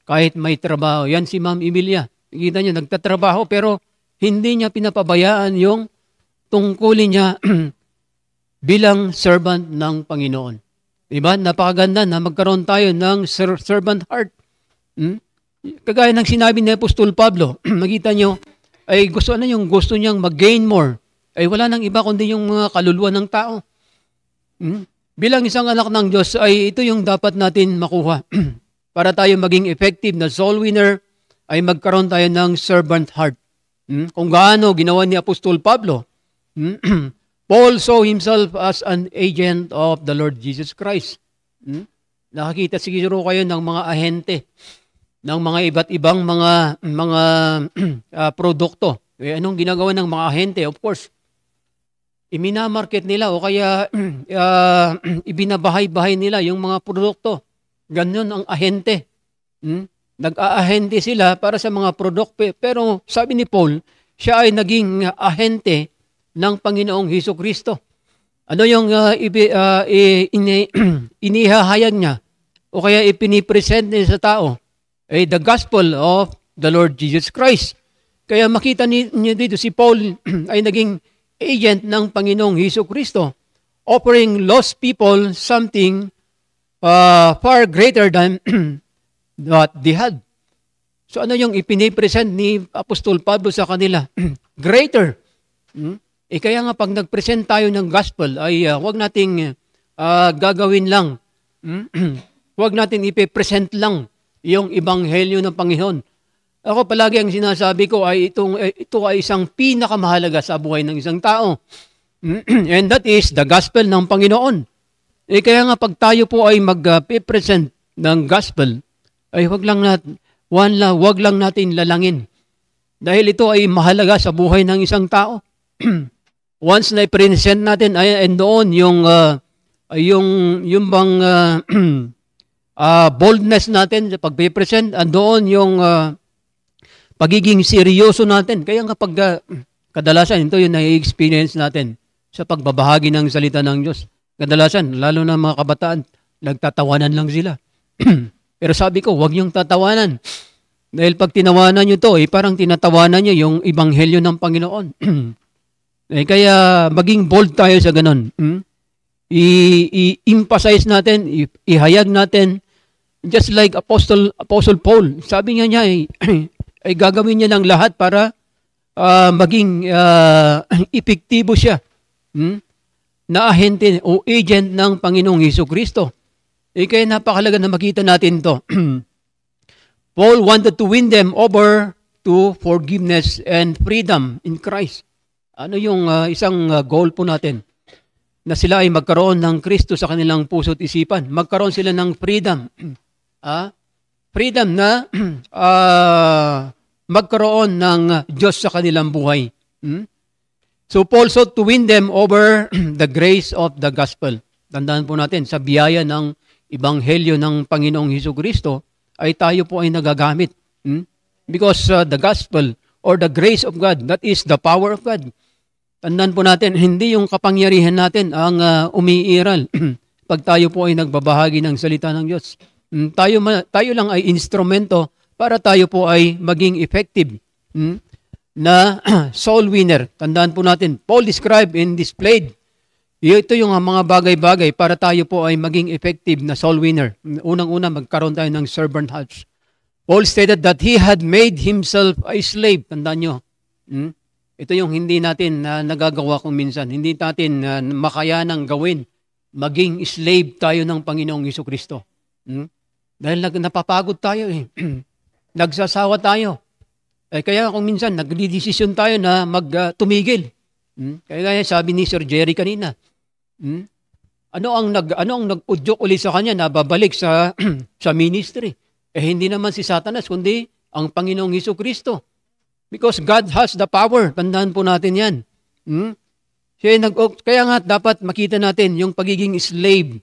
kahit may trabaho. Yan si Ma'am Emilia. Nakita niyo, nagtatrabaho pero hindi niya pinapabayaan yung tungkulin niya bilang servant ng Panginoon. Diba? Napakaganda na magkaroon tayo ng servant heart. Kagaya ng sinabi ni Apostol Pablo, nakita nyo, ay gusto niyang mag-gain more. Ay wala nang iba kundi yung mga kaluluwa ng tao. Bilang isang anak ng Diyos, ay ito yung dapat natin makuha. Para tayo maging effective na soul winner, ay magkaroon tayo ng servant heart. Kung gaano ginawa ni Apostol Pablo, Paul saw himself as an agent of the Lord Jesus Christ. Nakakita siguro kayo ng mga ahente ng mga iba't ibang mga produkto. Anong ginagawa ng mga ahente? Of course, iminamarket nila o kaya ibinabahay-bahay nila yung mga produkto. Ganun ang ahente. Nag-aahente sila para sa mga produkto. Pero sabi ni Paul, siya ay naging ahente ng Panginoong Hesukristo. Ano yung inihahayag niya o kaya ipinipresent niya sa tao? The gospel of the Lord Jesus Christ. Kaya makita niyo dito si Paul ay naging agent ng Panginoong Hesukristo, offering lost people something far greater than what they had. So ano yung ipinipresent ni Apostol Pablo sa kanila? Greater. Kaya nga pag nag-present tayo ng gospel ay huwag nating gagawin lang. Huwag natin ipipresent lang yung ebanghelyo ng Panginoon. Ako palagi ang sinasabi ko ay ito ay isang pinakamahalaga sa buhay ng isang tao. And that is the gospel ng Panginoon. Kaya nga pag tayo po ay mag-present ng gospel, ay huwag lang natin lalangin. Dahil ito ay mahalaga sa buhay ng isang tao. Once na i-present natin ay doon yung bang boldness natin sa pag-present, doon yung pagiging seryoso natin. Kaya nga pag kadalasan ito yung na-experience natin sa pagbabahagi ng salita ng Diyos. Kadalasan, lalo na mga kabataan, nagtatawanan lang sila. Pero sabi ko, huwag niyong tatawanan. Dahil pag tinawanan niyo to, parang tinatawanan niyo yung ebanghelyo ng Panginoon. Kaya maging bold tayo sa ganun. I-emphasize natin, ihayag natin, just like Apostle Paul. Sabi niya ay gagawin niya ng lahat para maging epektibo siya na ahente o agent ng Panginoong Hesukristo. Kaya napakalaga na makita natin to. Paul wanted to win them over to forgiveness and freedom in Christ. Ano yung isang goal po natin? Na sila ay magkaroon ng Kristo sa kanilang puso at isipan. Magkaroon sila ng freedom. Freedom na magkaroon ng Diyos sa kanilang buhay. So Paul sought to win them over the grace of the gospel. Tandaan po natin, sa biyaya ng ebanghelyo ng Panginoong Hesukristo, ay tayo po ay nagagamit. Because the gospel or the grace of God, that is the power of God. Tandaan po natin, hindi yung kapangyarihan natin ang umiiral pag tayo po ay nagbabahagi ng salita ng Diyos. Tayo lang ay instrumento para tayo po ay maging effective na soul winner. Tandaan po natin, Paul described and displayed. Ito yung mga bagay-bagay para tayo po ay maging effective na soul winner. Unang-una, magkaroon tayo ng servant hearts. Paul stated that he had made himself a slave. Tandaan nyo. Ito yung hindi natin nagagawa kung minsan. Hindi natin makayanang gawin. Maging slave tayo ng Panginoong Hesukristo. Dahil napapagod tayo eh. Nagsasawa tayo. Kaya kung minsan nagdidesisyon tayo na tumigil. Kaya sabi ni Sir Jerry kanina, ano ang nag-udyok ulit sa kanya na babalik sa ministry? Hindi naman si Satanas, kundi ang Panginoong Hesukristo. Because God has the power. Tandaan po natin yan. Kaya nga dapat makita natin yung pagiging slave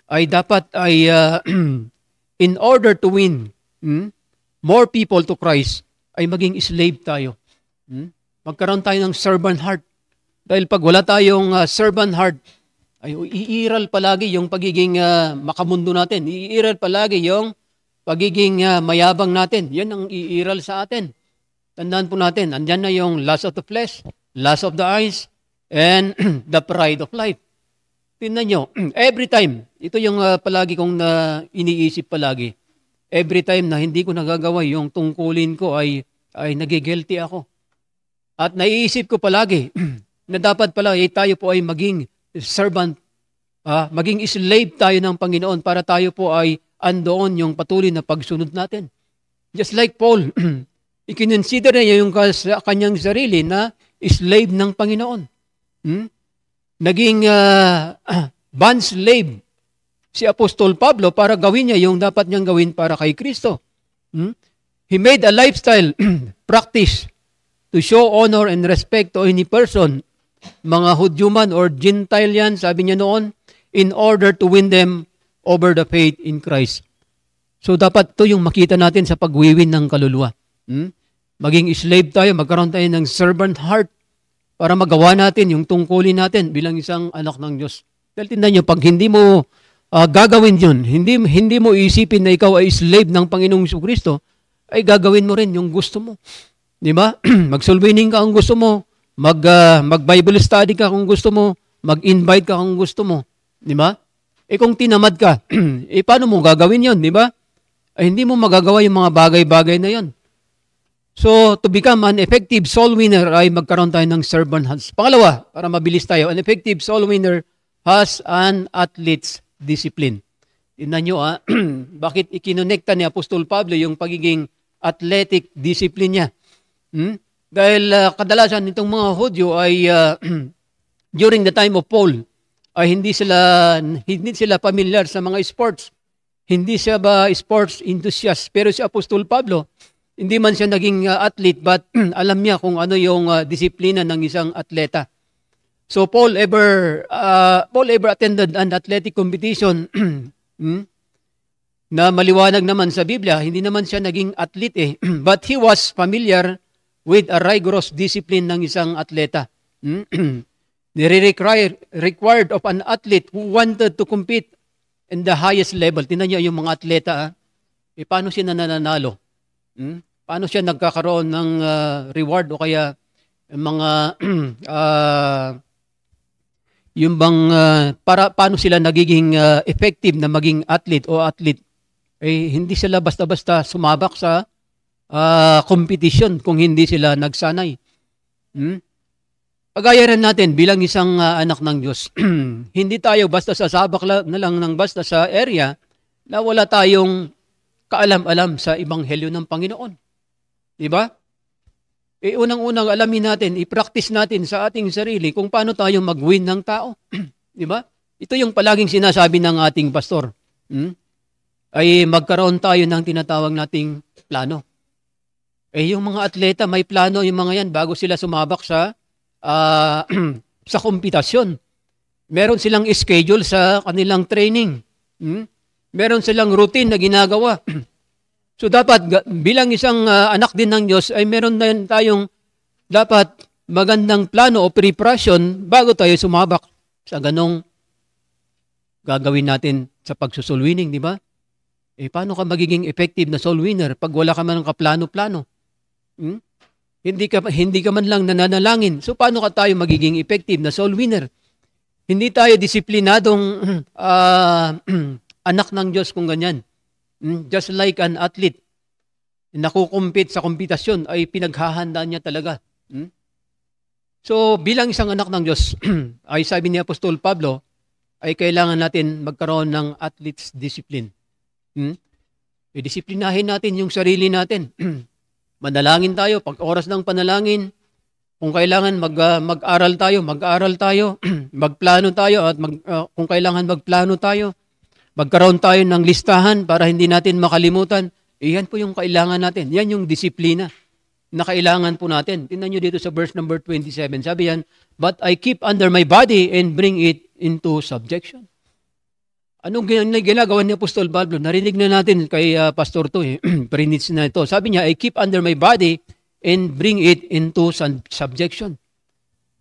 ay dapat ay in order to win more people to Christ, ay maging slave tayo. Magkaroon tayo ng servant heart. Dahil pag wala tayong servant heart, ay iiral palagi yung pagiging makamundo natin. Iiral palagi yung pagiging mayabang natin. Yan ang iiral sa atin. Tandaan po natin, andyan na yung lust of the flesh, lust of the eyes, and the pride of life. Tingnan nyo, every time, ito yung palagi kong iniisip palagi. Every time na hindi ko nagagawa yung tungkulin ko ay nagigilty ako. At naiisip ko palagi na dapat pala tayo po ay maging servant, maging slave tayo ng Panginoon para tayo po ay andoon yung patuloy na pagsunod natin. Just like Paul, ikinonsider niya yung kanyang sarili na slave ng Panginoon. Naging bond slave si Apostol Pablo para gawin niya yung dapat niyang gawin para kay Kristo. Hmm? He made a lifestyle practice to show honor and respect to any person, mga Hudyo man or Gentile yan, sabi niya noon, in order to win them over the faith in Christ. So dapat to yung makita natin sa pagwiwin ng kaluluwa. Maging slave tayo, magkaroon tayo ng servant heart para magawa natin yung tungkulin natin bilang isang anak ng Diyos. Dahil tindan nyo, pag hindi mo gagawin yun, hindi mo isipin na ikaw ay slave ng Panginoong Jesucristo, ay gagawin mo rin yung gusto mo. Di ba? Mag-soul-winning ka kung gusto mo, mag-Bible study ka kung gusto mo, mag-invite ka kung gusto mo. Di ba? Kung tinamad ka, paano mo gagawin yon, di ba? Hindi mo magagawa yung mga bagay-bagay na yon. So, to become an effective soul winner ay magkaroon tayo ng servant hearts. Pangalawa, para mabilis tayo, an effective soul winner has an athlete's discipline. Tingnan nyo, bakit ikinonekta ni Apostol Pablo yung pagiging athletic discipline niya. Dahil kadalasan itong mga Hudyo ay during the time of Paul ay hindi sila familiar sa mga sports. Hindi siya ba sports enthusiast. Pero si Apostol Pablo, hindi man siya naging athlete but alam niya kung ano yung disiplina ng isang atleta. So Paul ever attended an athletic competition na maliwanag naman sa Biblia, hindi naman siya naging athlete but he was familiar with a rigorous discipline ng isang atleta. Required of an athlete who wanted to compete in the highest level. Tingnan niyo yung mga atleta, paano siya nananalo? Paano siya nagkakaroon ng reward o kaya mga yung bang paano sila nagiging effective na maging athlete o athlete? Hindi sila basta-basta sumabak sa competition kung hindi sila nagsanay. Pagayaran natin bilang isang anak ng Diyos. Hindi tayo basta sasabak na lang ng basta sa area na wala tayong kaalam-alam sa ebanghelyo ng Panginoon. Diba? Unang-unang alamin natin, i-practice natin sa ating sarili kung paano tayo mag-win ng tao. Diba? Ito yung palaging sinasabi ng ating pastor. Ay magkaroon tayo ng tinatawag nating plano. Yung mga atleta, may plano yung mga yan bago sila sumabak sa kompetisyon. Meron silang schedule sa kanilang training. Meron silang routine na ginagawa. So dapat bilang isang anak din ng Diyos ay meron na tayong dapat magandang plano o preparation bago tayo sumabak sa ganong gagawin natin sa pagsusoul winning, di ba? Paano ka magiging effective na soul winner pag wala ka man ng kaplano-plano? Hindi ka man lang nananalangin. So paano ka tayo magiging effective na soul winner? Hindi tayo disiplinadong anak ng Diyos kung ganyan. Just like an athlete, nakukumpit sa kompetisyon ay pinaghahandaan niya talaga. So bilang isang anak ng Diyos, ay sabi ni Apostol Pablo, ay kailangan natin magkaroon ng athlete's discipline. Disiplinahin natin yung sarili natin. Manalangin tayo, pag oras ng panalangin, kung kailangan mag-aral tayo, magplano tayo, at kung kailangan magplano tayo, magkaroon tayo ng listahan para hindi natin makalimutan. Yan po yung kailangan natin. Yan yung disiplina na kailangan po natin. Tingnan nyo dito sa verse number 27. Sabi yan, but I keep under my body and bring it into subjection. Anong ginagawa ni Apostol Pablo? Narinig na natin kay Pastor to, prinits na ito. Sabi niya, I keep under my body and bring it into subjection.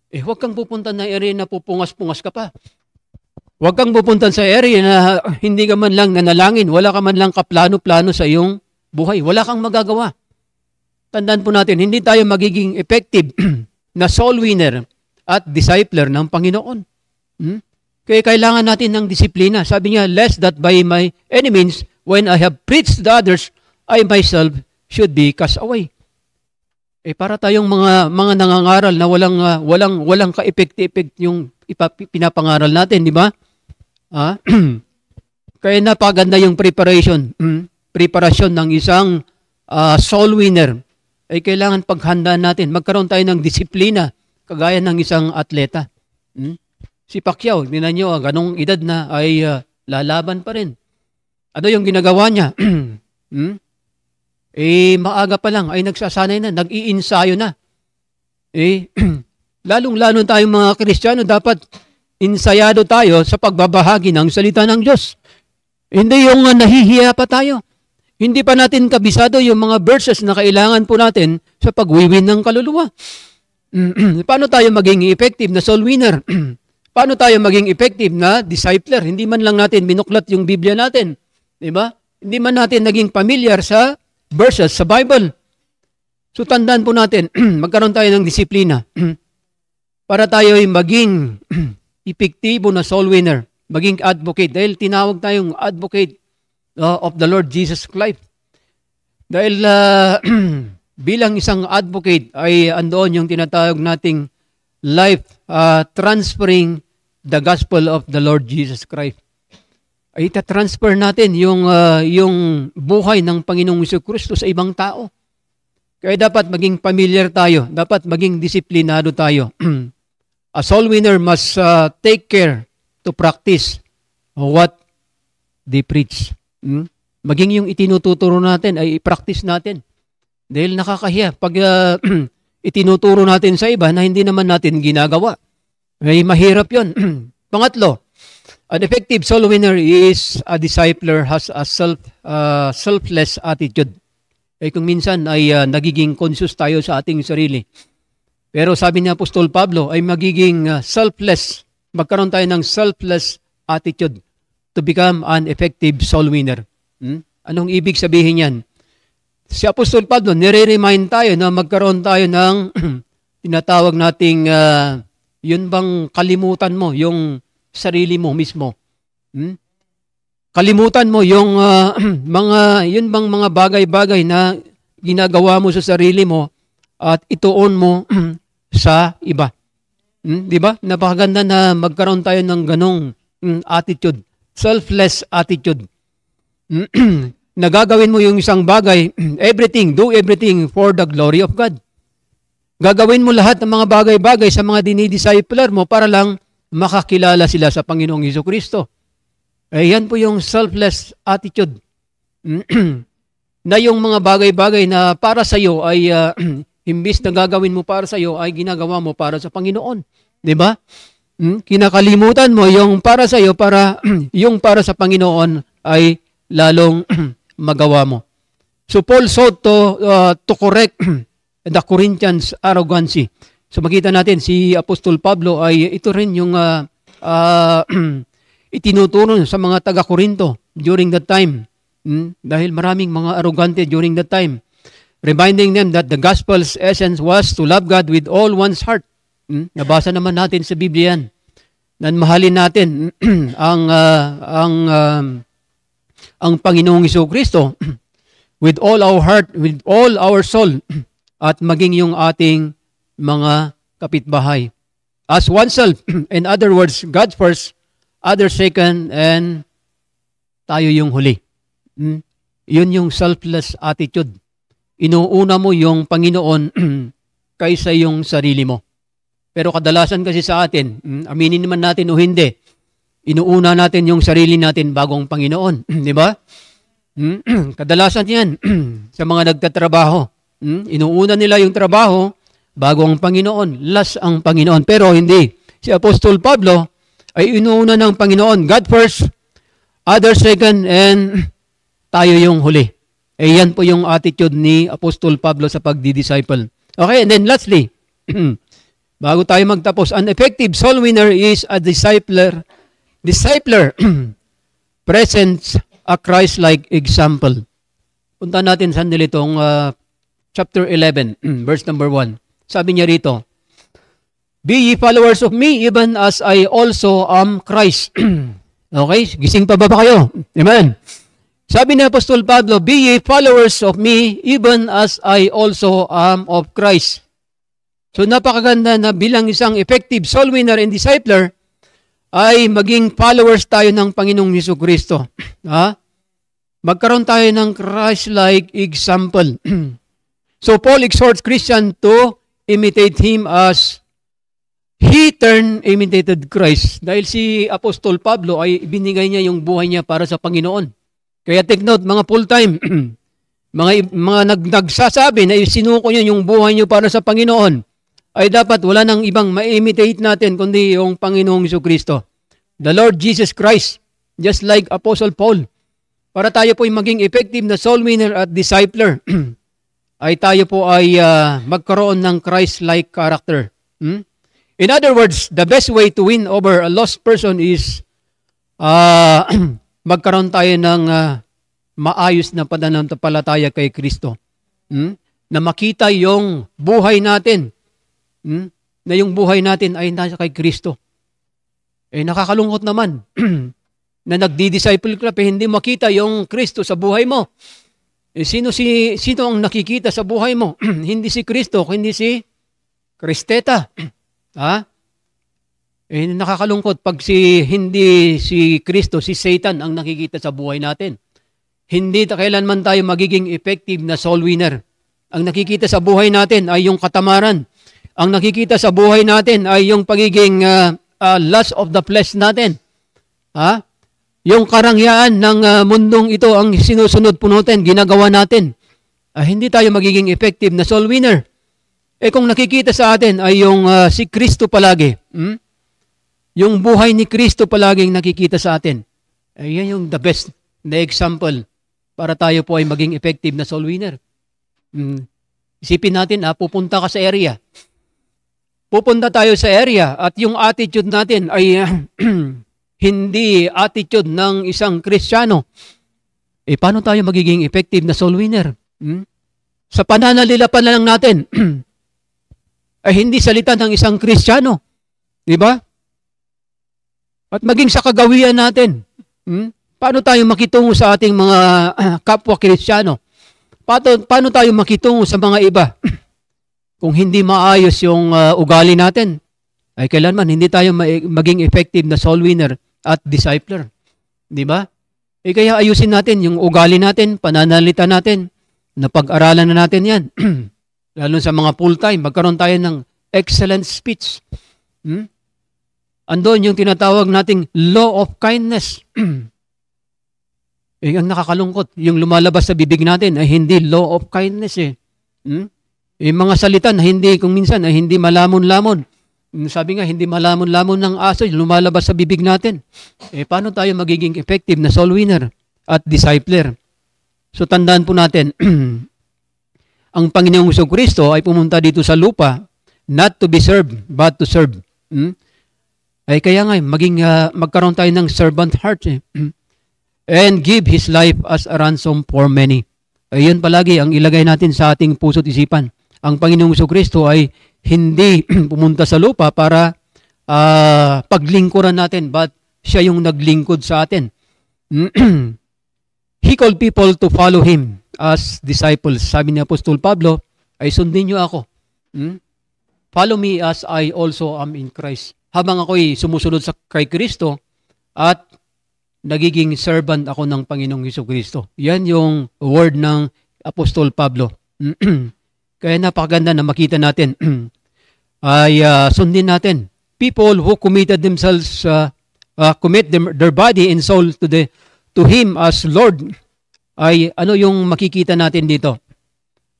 Huwag kang pupunta na area na pupungas-pungas ka pa. Huwag kang pupunta sa area na hindi ka man lang nanalangin, wala ka man lang kaplano-plano sa iyong buhay. Wala kang magagawa. Tandaan po natin, hindi tayo magiging effective na soul winner at discipler ng Panginoon. Kaya kailangan natin ng disiplina. Sabi niya, lest that by my any means, when I have preached to others, I myself should be cast away. Para tayong mga nangangaral na walang ka-effect yung pinapangaral natin, di ba? Kaya napaganda yung preparasyon ng isang soul winner. Ay kailangan paghandaan natin, magkaroon tayo ng disiplina, kagaya ng isang atleta. Si Pacquiao, tingnan nyo, ganong edad na ay lalaban pa rin. Ano yung ginagawa niya? maaga pa lang ay nagsasanay na, nag-iinsayo na. Lalong-lalo tayong mga Kristiyano, dapat insayado tayo sa pagbabahagi ng salita ng Diyos. Hindi yung nahihiya pa tayo. Hindi pa natin kabisado yung mga verses na kailangan po natin sa pagwiwin ng kaluluwa. Paano tayo maging effective na soul winner? Paano tayo maging effective na discipler? Hindi man lang natin binuklat yung Biblia natin. Diba? Hindi man natin naging familiar sa verses sa Bible. So tandaan po natin, magkaroon tayo ng disiplina para tayo ay maging epektibo na soul winner, maging advocate. Dahil tinawag tayong advocate of the Lord Jesus Christ. Dahil bilang isang advocate ay andoon yung tinatawag nating life transferring the gospel of the Lord Jesus Christ. Ay ita-transfer natin yung buhay ng Panginoong Jesucristo sa ibang tao. Kaya dapat maging familiar tayo, dapat maging disiplinado tayo. A soul winner must take care to practice what they preach. Maging yung itinuturo natin ay i-practice natin. Dahil nakakahiya pag itinuturo natin sa iba na hindi naman natin ginagawa. Ay mahirap yon. Pangatlo, an effective soul winner is a discipler has a selfless attitude. Kung minsan ay nagiging conscious tayo sa ating sarili. Pero sabi ni Apostol Pablo ay magiging selfless. Magkaroon tayo ng selfless attitude to become an effective soul winner. Anong ibig sabihin yan? Si Apostol Pablo, nire-remind tayo na magkaroon tayo ng tinatawag nating yun bang kalimutan mo, yung sarili mo mismo. Kalimutan mo yung yun bang mga bagay-bagay na ginagawa mo sa sarili mo at ituon mo sa iba. Di ba? Napakaganda na magkaroon tayo ng ganong attitude. Selfless attitude. Nagagawin mo yung isang bagay, do everything for the glory of God. Gagawin mo lahat ng mga bagay-bagay sa mga dinidiscipler mo para lang makakilala sila sa Panginoong Jesucristo. Yan po yung selfless attitude. Na yung mga bagay-bagay na para sa iyo ay imbis na gagawin mo para sa iyo ay ginagawa mo para sa Panginoon. 'Di ba? Kinakalimutan mo yung para sa iyo para yung para sa Panginoon ay lalong magawa mo. So Paul sought to correct the Corinthians arrogancy. So makita natin si Apostol Pablo ay ito rin yung itinuturo sa mga taga-Korinto during that time. Dahil maraming mga arrogante during that time. Reminding them that the gospel's essence was to love God with all one's heart. Nabasa naman natin sa Biblia yan. Na mahalin natin ang Panginoong Jesucristo with all our heart, with all our soul, at maging yung ating mga kapitbahay. As oneself, in other words, God first, others second, and tayo yung huli. Yun yung selfless attitude. Inuuna mo yung Panginoon kaysa yung sarili mo. Pero kadalasan kasi sa atin, aminin naman natin o hindi, inuuna natin yung sarili natin bago ang Panginoon. Di ba? Kadalasan yan sa mga nagtatrabaho. Inuuna nila yung trabaho bago ang Panginoon. Last ang Panginoon. Pero hindi. Si Apostol Pablo ay inuuna ng Panginoon. God first, others second, and tayo yung huli. Yan po yung attitude ni Apostol Pablo sa pagdi-disciple. Okay, and then lastly, bago tayo magtapos, an effective soul winner is a discipler presents a Christ-like example. Punta natin sandali itong chapter 11, verse number 1. Sabi niya rito, be ye followers of me, even as I also am Christ. Okay, gising pa ba kayo? Amen. Sabi ni Apostol Pablo, be ye followers of me, even as I also am of Christ. So napakaganda na bilang isang effective soul winner and discipler, ay maging followers tayo ng Panginoong Jesucristo. Magkaroon tayo ng Christ-like example. So Paul exhorts Christian to imitate him as he imitated Christ. Dahil si Apostol Pablo ay binigay niya yung buhay niya para sa Panginoon. Kaya take note, mga full-time, mga nagsasabi na isinuko nyo yung buhay nyo para sa Panginoon, ay dapat wala nang ibang ma-imitate natin kundi yung Panginoong Jesucristo. The Lord Jesus Christ, just like Apostle Paul, para tayo po ay maging effective na soul winner at discipler, ay tayo po ay magkaroon ng Christ-like character. In other words, the best way to win over a lost person is magkaroon tayo ng maayos na pananampalataya kay Kristo. Na makita yung buhay natin, na yung buhay natin ay nasa kay Kristo. Nakakalungkot naman na nagdi-disciple ka pero hindi makita yung Kristo sa buhay mo. Sino ang nakikita sa buhay mo? Hindi si Kristo, hindi si Kristeta. Nakakalungkot pag hindi si Kristo, si Satan ang nakikita sa buhay natin. Hindi kailanman tayo magiging effective na soul winner. Ang nakikita sa buhay natin ay yung katamaran. Ang nakikita sa buhay natin ay yung pagiging lust of the flesh natin. Yung karangyaan ng mundong ito ang sinusunod po natin, ginagawa natin. Hindi tayo magiging effective na soul winner. Kung nakikita sa atin ay yung si Kristo palagi. Yung buhay ni Kristo palaging nakikita sa atin. Yan yung the best na example para tayo po ay maging effective na soul winner. Isipin natin, pupunta ka sa area. Pupunta tayo sa area at yung attitude natin ay hindi attitude ng isang Kristiyano. Paano tayo magiging effective na soul winner? Sa pananalita pa lang natin, ay hindi salita ng isang Kristiyano. Diba? At maging sa kagawian natin, paano tayo makitungo sa ating mga kapwa Kristiyano? Paano tayo makitungo sa mga iba? Kung hindi maayos yung ugali natin, ay kailanman hindi tayo maging effective na soul winner at discipler. Di ba? Kaya ayusin natin yung ugali natin, pananalita natin, napag-aralan na natin yan. Lalo sa mga full-time, magkaroon tayo ng excellent speech. Andon yung tinatawag nating law of kindness. Ang nakakalungkot, yung lumalabas sa bibig natin ay hindi law of kindness Yung mga salita na hindi, kung minsan ay hindi malamon-lamon. Sabi nga, hindi malamon-lamon ng aso, lumalabas sa bibig natin. Paano tayo magiging effective na soul winner at discipler? So tandaan po natin, ang Panginoong Jesucristo ay pumunta dito sa lupa, not to be served, but to serve. Kaya nga, magkaroon tayo ng servant heart. And give His life as a ransom for many. Ayun palagi ang ilagay natin sa ating puso't isipan. Ang Panginoong Jesucristo ay hindi pumunta sa lupa para paglingkuran natin, but siya yung naglingkod sa atin. He called people to follow Him as disciples. Sabi ni Apostol Pablo, ay sundin niyo ako. Follow me as I also am in Christ. Habang ako'y sumusunod sa kay Kristo at nagiging servant ako ng Panginoong Jesucristo. Yan yung word ng Apostol Pablo. Kaya napakaganda na makita natin ay sundin natin. People who committed themselves, commit their body and soul to Him as Lord, ay ano yung makikita natin dito?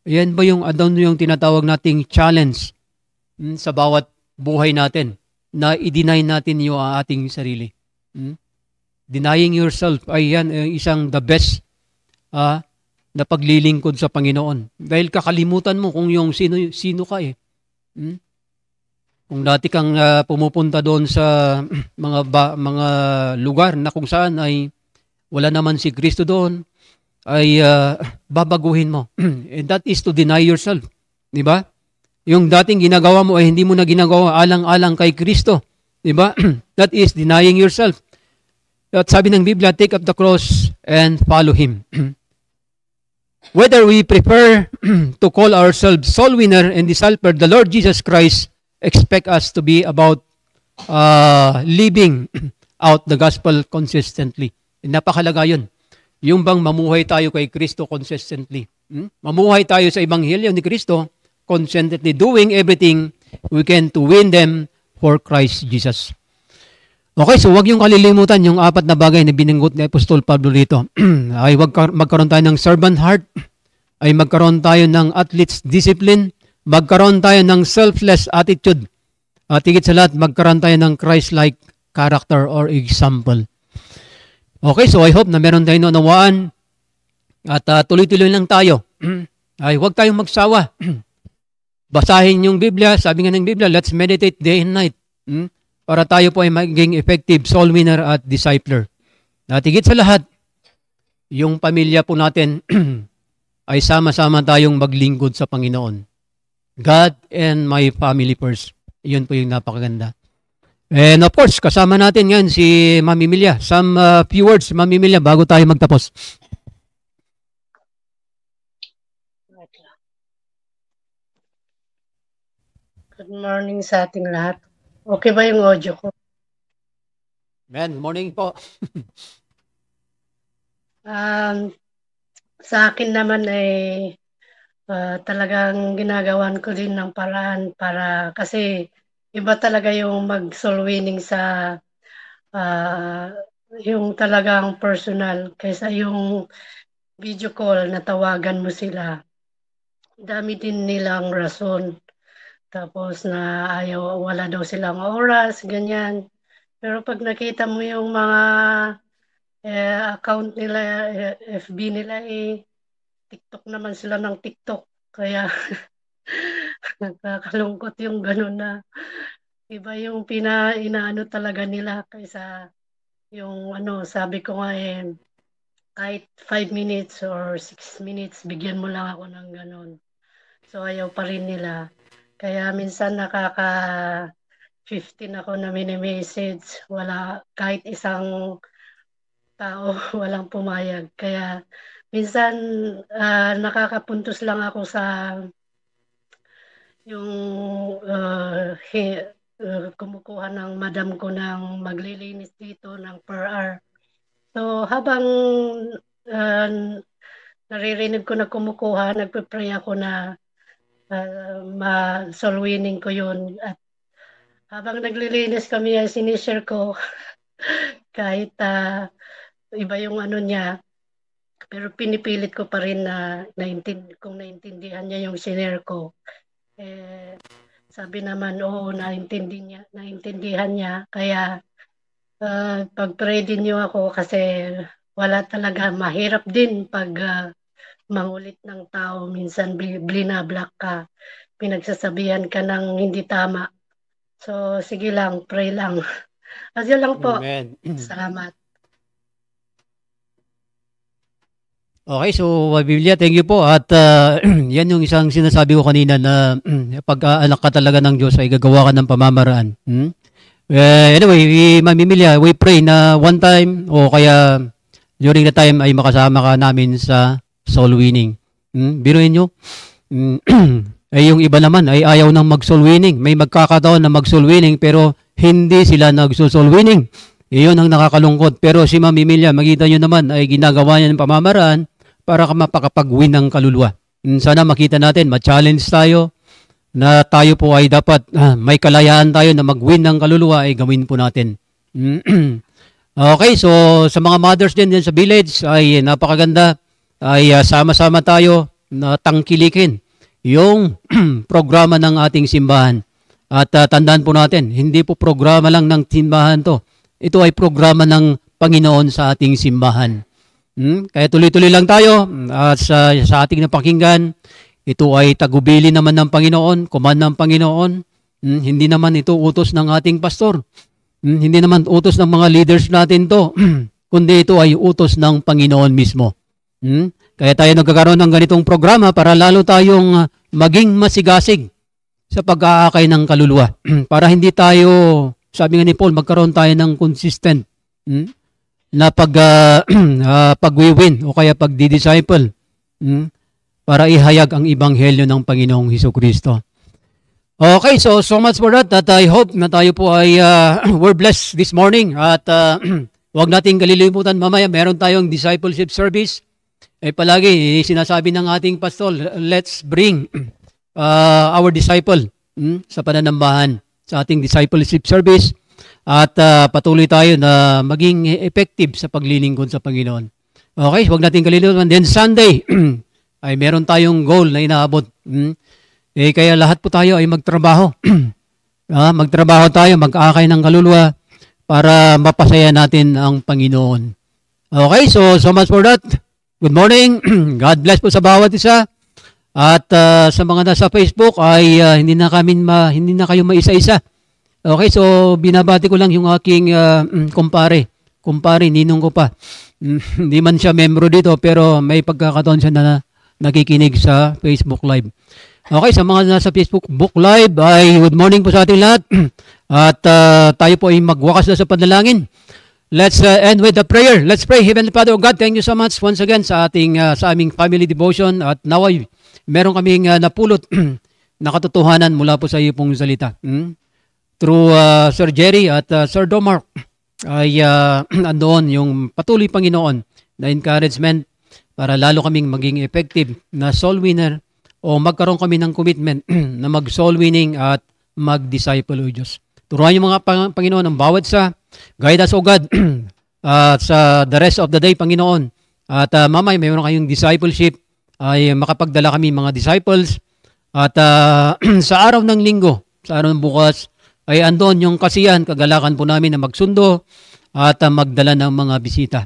Yan ba yung tinatawag nating challenge sa bawat buhay natin na i-deny natin yung ating sarili? Denying yourself ay yan isang the best na paglilingkod sa Panginoon. Dahil kakalimutan mo kung yung sino ka Kung dati kang pumupunta doon sa mga lugar na kung saan ay wala naman si Kristo doon, ay babaguhin mo. And that is to deny yourself. Di ba? Yung dating ginagawa mo ay hindi mo na ginagawa alang-alang kay Kristo. Di ba? That is denying yourself. At sabi ng Biblia, take up the cross and follow Him. Whether we prefer to call ourselves soul winner and disciple, the Lord Jesus Christ expect us to be about living out the gospel consistently. Napakalaga yun. Yung bang mamuhay tayo kay Kristo consistently. Mamuhay tayo sa Ebanghelyo ni Kristo consistently, doing everything we can to win them for Christ Jesus. Okay, so huwag yung kalilimutan yung apat na bagay na binanggot ni Apostol Pablo rito. Ay magkaroon tayo ng servant heart, ay magkaroon tayo ng athlete's discipline, magkaroon tayo ng selfless attitude, at higit sa lahat, magkaroon tayo ng Christ-like character or example. Okay, so I hope na meron tayong naunawaan at tuloy-tuloy lang tayo. Ay huwag tayong magsawa. Basahin yung Biblia, sabi nga ng Biblia, let's meditate day and night. Para tayo po ay maging effective soul winner at discipler. At higit sa lahat, yung pamilya po natin ay sama-sama tayong maglingkod sa Panginoon. God and my family first. Yun po yung napakaganda. And of course, kasama natin ngayon si Mami Emilia. Some few words, Mami Emilia, bago tayo magtapos. Good morning sa ating lahat. Okay ba yung audio ko? Man, morning po. Sa akin naman ay talagang ginagawan ko din ng paraan para kasi iba talaga yung mag-soul winning sa yung talagang personal kaysa yung video call na tawagan mo sila. Dami din nilang rason. Tapos na wala daw silang oras, ganyan. Pero pag nakita mo yung mga account nila, FB nila, TikTok naman sila ng TikTok. Kaya nakakalungkot yung gano'n na iba yung inaano talaga nila kaysa yung sabi ko nga kahit 5 minutes or 6 minutes, bigyan mo lang ako ng gano'n. So ayaw pa rin nila. Kaya minsan 15 ako na mini-message, wala kahit isang tao walang pumayag. Kaya minsan nakakapuntos lang ako sa yung kumukuha ng madam ko ng maglilinis dito ng per hour. So habang naririnig ko na kumukuha, nagpe-pray ako na ma-soul winning ko yun. At habang naglilinis kami, sinishare ko kahit iba yung niya, pero pinipilit ko pa rin na kung naintindihan niya yung sinare ko. Sabi naman, oo, naintindihan niya. Kaya pag-pray din niyo ako kasi wala talaga, mahirap din pag mangulit ng tao, minsan blinablock ka, pinagsasabihan ka ng hindi tama. So, sige lang, pray lang. As yun lang po. Amen. Salamat. Okay, so Biblia, thank you po. At yan yung isang sinasabi ko kanina na pag-anak ka talaga ng Diyos ay gagawa ka ng pamamaraan. Anyway, Mami Emilia, we pray na one time o kaya during the time ay makasama ka namin sa soul winning. Biruin nyo, ay yung iba naman ay ayaw nang mag-soul winning. May magkakataon na mag-soul winning pero hindi sila nag-soul winning. Iyon ang nakakalungkot. Pero si Mami Emilia, makita nyo naman ay ginagawa niya ng pamamaraan para mapakapag-win ng kaluluwa. Sana makita natin, ma-challenge tayo na tayo po ay dapat may kalayaan tayo na mag-win ng kaluluwa ay gawin po natin. Okay, so sa mga mothers din sa village ay napakaganda ay sama-sama tayo na tangkilikin yung programa ng ating simbahan. At tandaan po natin, hindi po programa lang ng simbahan to. Ito ay programa ng Panginoon sa ating simbahan. Kaya tuloy-tuloy lang tayo at sa ating napakinggan, ito ay tagubili naman ng Panginoon, command ng Panginoon. Hindi naman ito utos ng ating pastor. Hindi naman utos ng mga leaders natin to, kundi ito ay utos ng Panginoon mismo. Kaya tayo nagkakaroon ng ganitong programa para lalo tayong maging masigasig sa pag-aakay ng kaluluwa. Para hindi tayo, sabi nga ni Paul, magkaroon tayo ng consistent na pag-win o kaya pag-disciple para ihayag ang ebanghelyo ng Panginoong Hesukristo. Okay, so much for that. At I hope na tayo po ay we're blessed this morning. At huwag nating kalilimutan mamaya, meron tayong discipleship service. Palagi sinasabi ng ating pastor, let's bring our disciple sa pananambahan sa ating discipleship service. At patuloy tayo na maging effective sa paglilingkod sa Panginoon. Okay, huwag nating kalilimutan. Then Sunday, ay meron tayong goal na inaabot. Kaya lahat po tayo ay magtrabaho. Magtrabaho tayo, mag-akay ng kaluluwa para mapasaya natin ang Panginoon. Okay, so much for that. Good morning. God bless po sa bawat isa. At sa mga nasa Facebook ay hindi na kayo maisa-isa. Okay, so binabati ko lang yung aking kumpare, ninong ko pa. Hindi man siya membro dito pero may pagkakataon siya na nakikinig sa Facebook Live. Okay, sa mga nasa Facebook Book Live ay good morning po sa ating lahat. At tayo po ay magwakas na sa panalangin. Let's end with a prayer. Let's pray. Heavenly Father, oh God, thank you so much once again sa aming family devotion. At naway, meron kaming napulot na katotohanan mula po sa iyo pong salita. Through Sir Jerry at Sir Domark ay andoon yung patuloy, Panginoon, na encouragement para lalo kaming maging effective na soul winner o magkaroon kami ng commitment na mag-soul winning at mag-disciple, O Diyos. Turuan yung mga Panginoon ang bawat sa guide us, O God, sa the rest of the day, Panginoon. At mamay, mayroon kayong discipleship, ay makapagdala kami mga disciples. At sa araw ng linggo, sa araw ng bukas, ay andon yung kasiyahan, kagalakan po namin na magsundo at magdala ng mga bisita.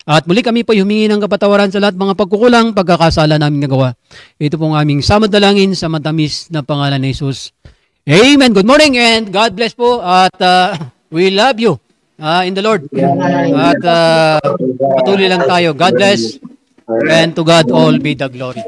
At muli kami po humingi ng kapatawaran sa lahat mga pagkukulang, pagkakasala namin nagawa. Ito pong aming samadalangin sa matamis na pangalan ni Jesus. Amen. Good morning and God bless po. At we love you in the Lord. At patuloy lang tayo. God bless. And to God all be the glory.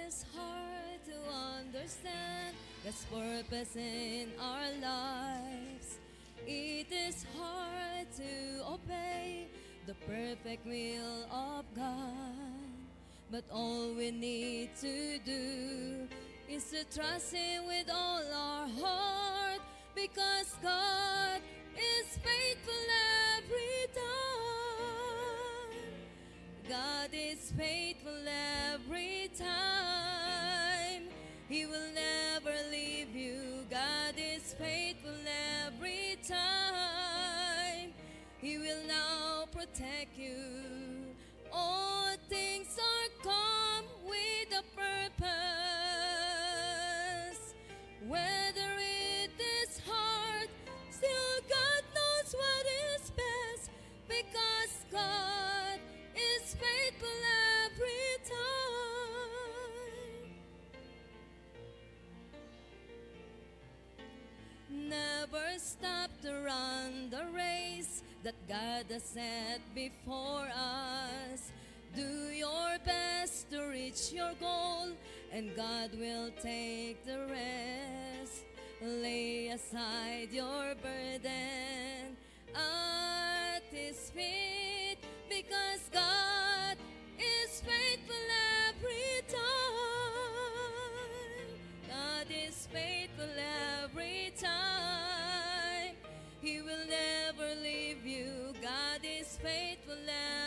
It's hard to understand God's purpose in our lives. It is hard to obey the perfect will of God. But all we need to do is to trust Him with all our heart, because God is faithful every time. God is faithful every time. He will never leave you. God is faithful every time. He will now protect you. All things are come with a purpose. Whether it is hard, still God knows what is best, because God is faithful every time. Never stop to run the race that God has set before us. Do your best to reach your goal, and God will take the rest. Lay aside your burden at His feet, because God is faithful every time. God is faithful every time. He will never leave you. God is faithful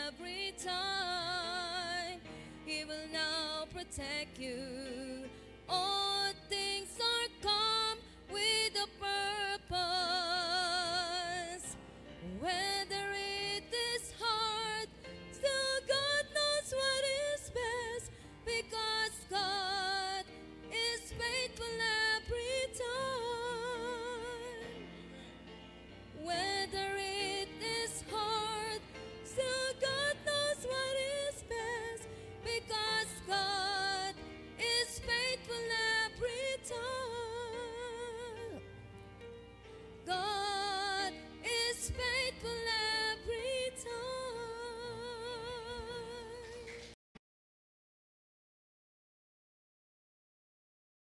every time. He will now protect you. Oh,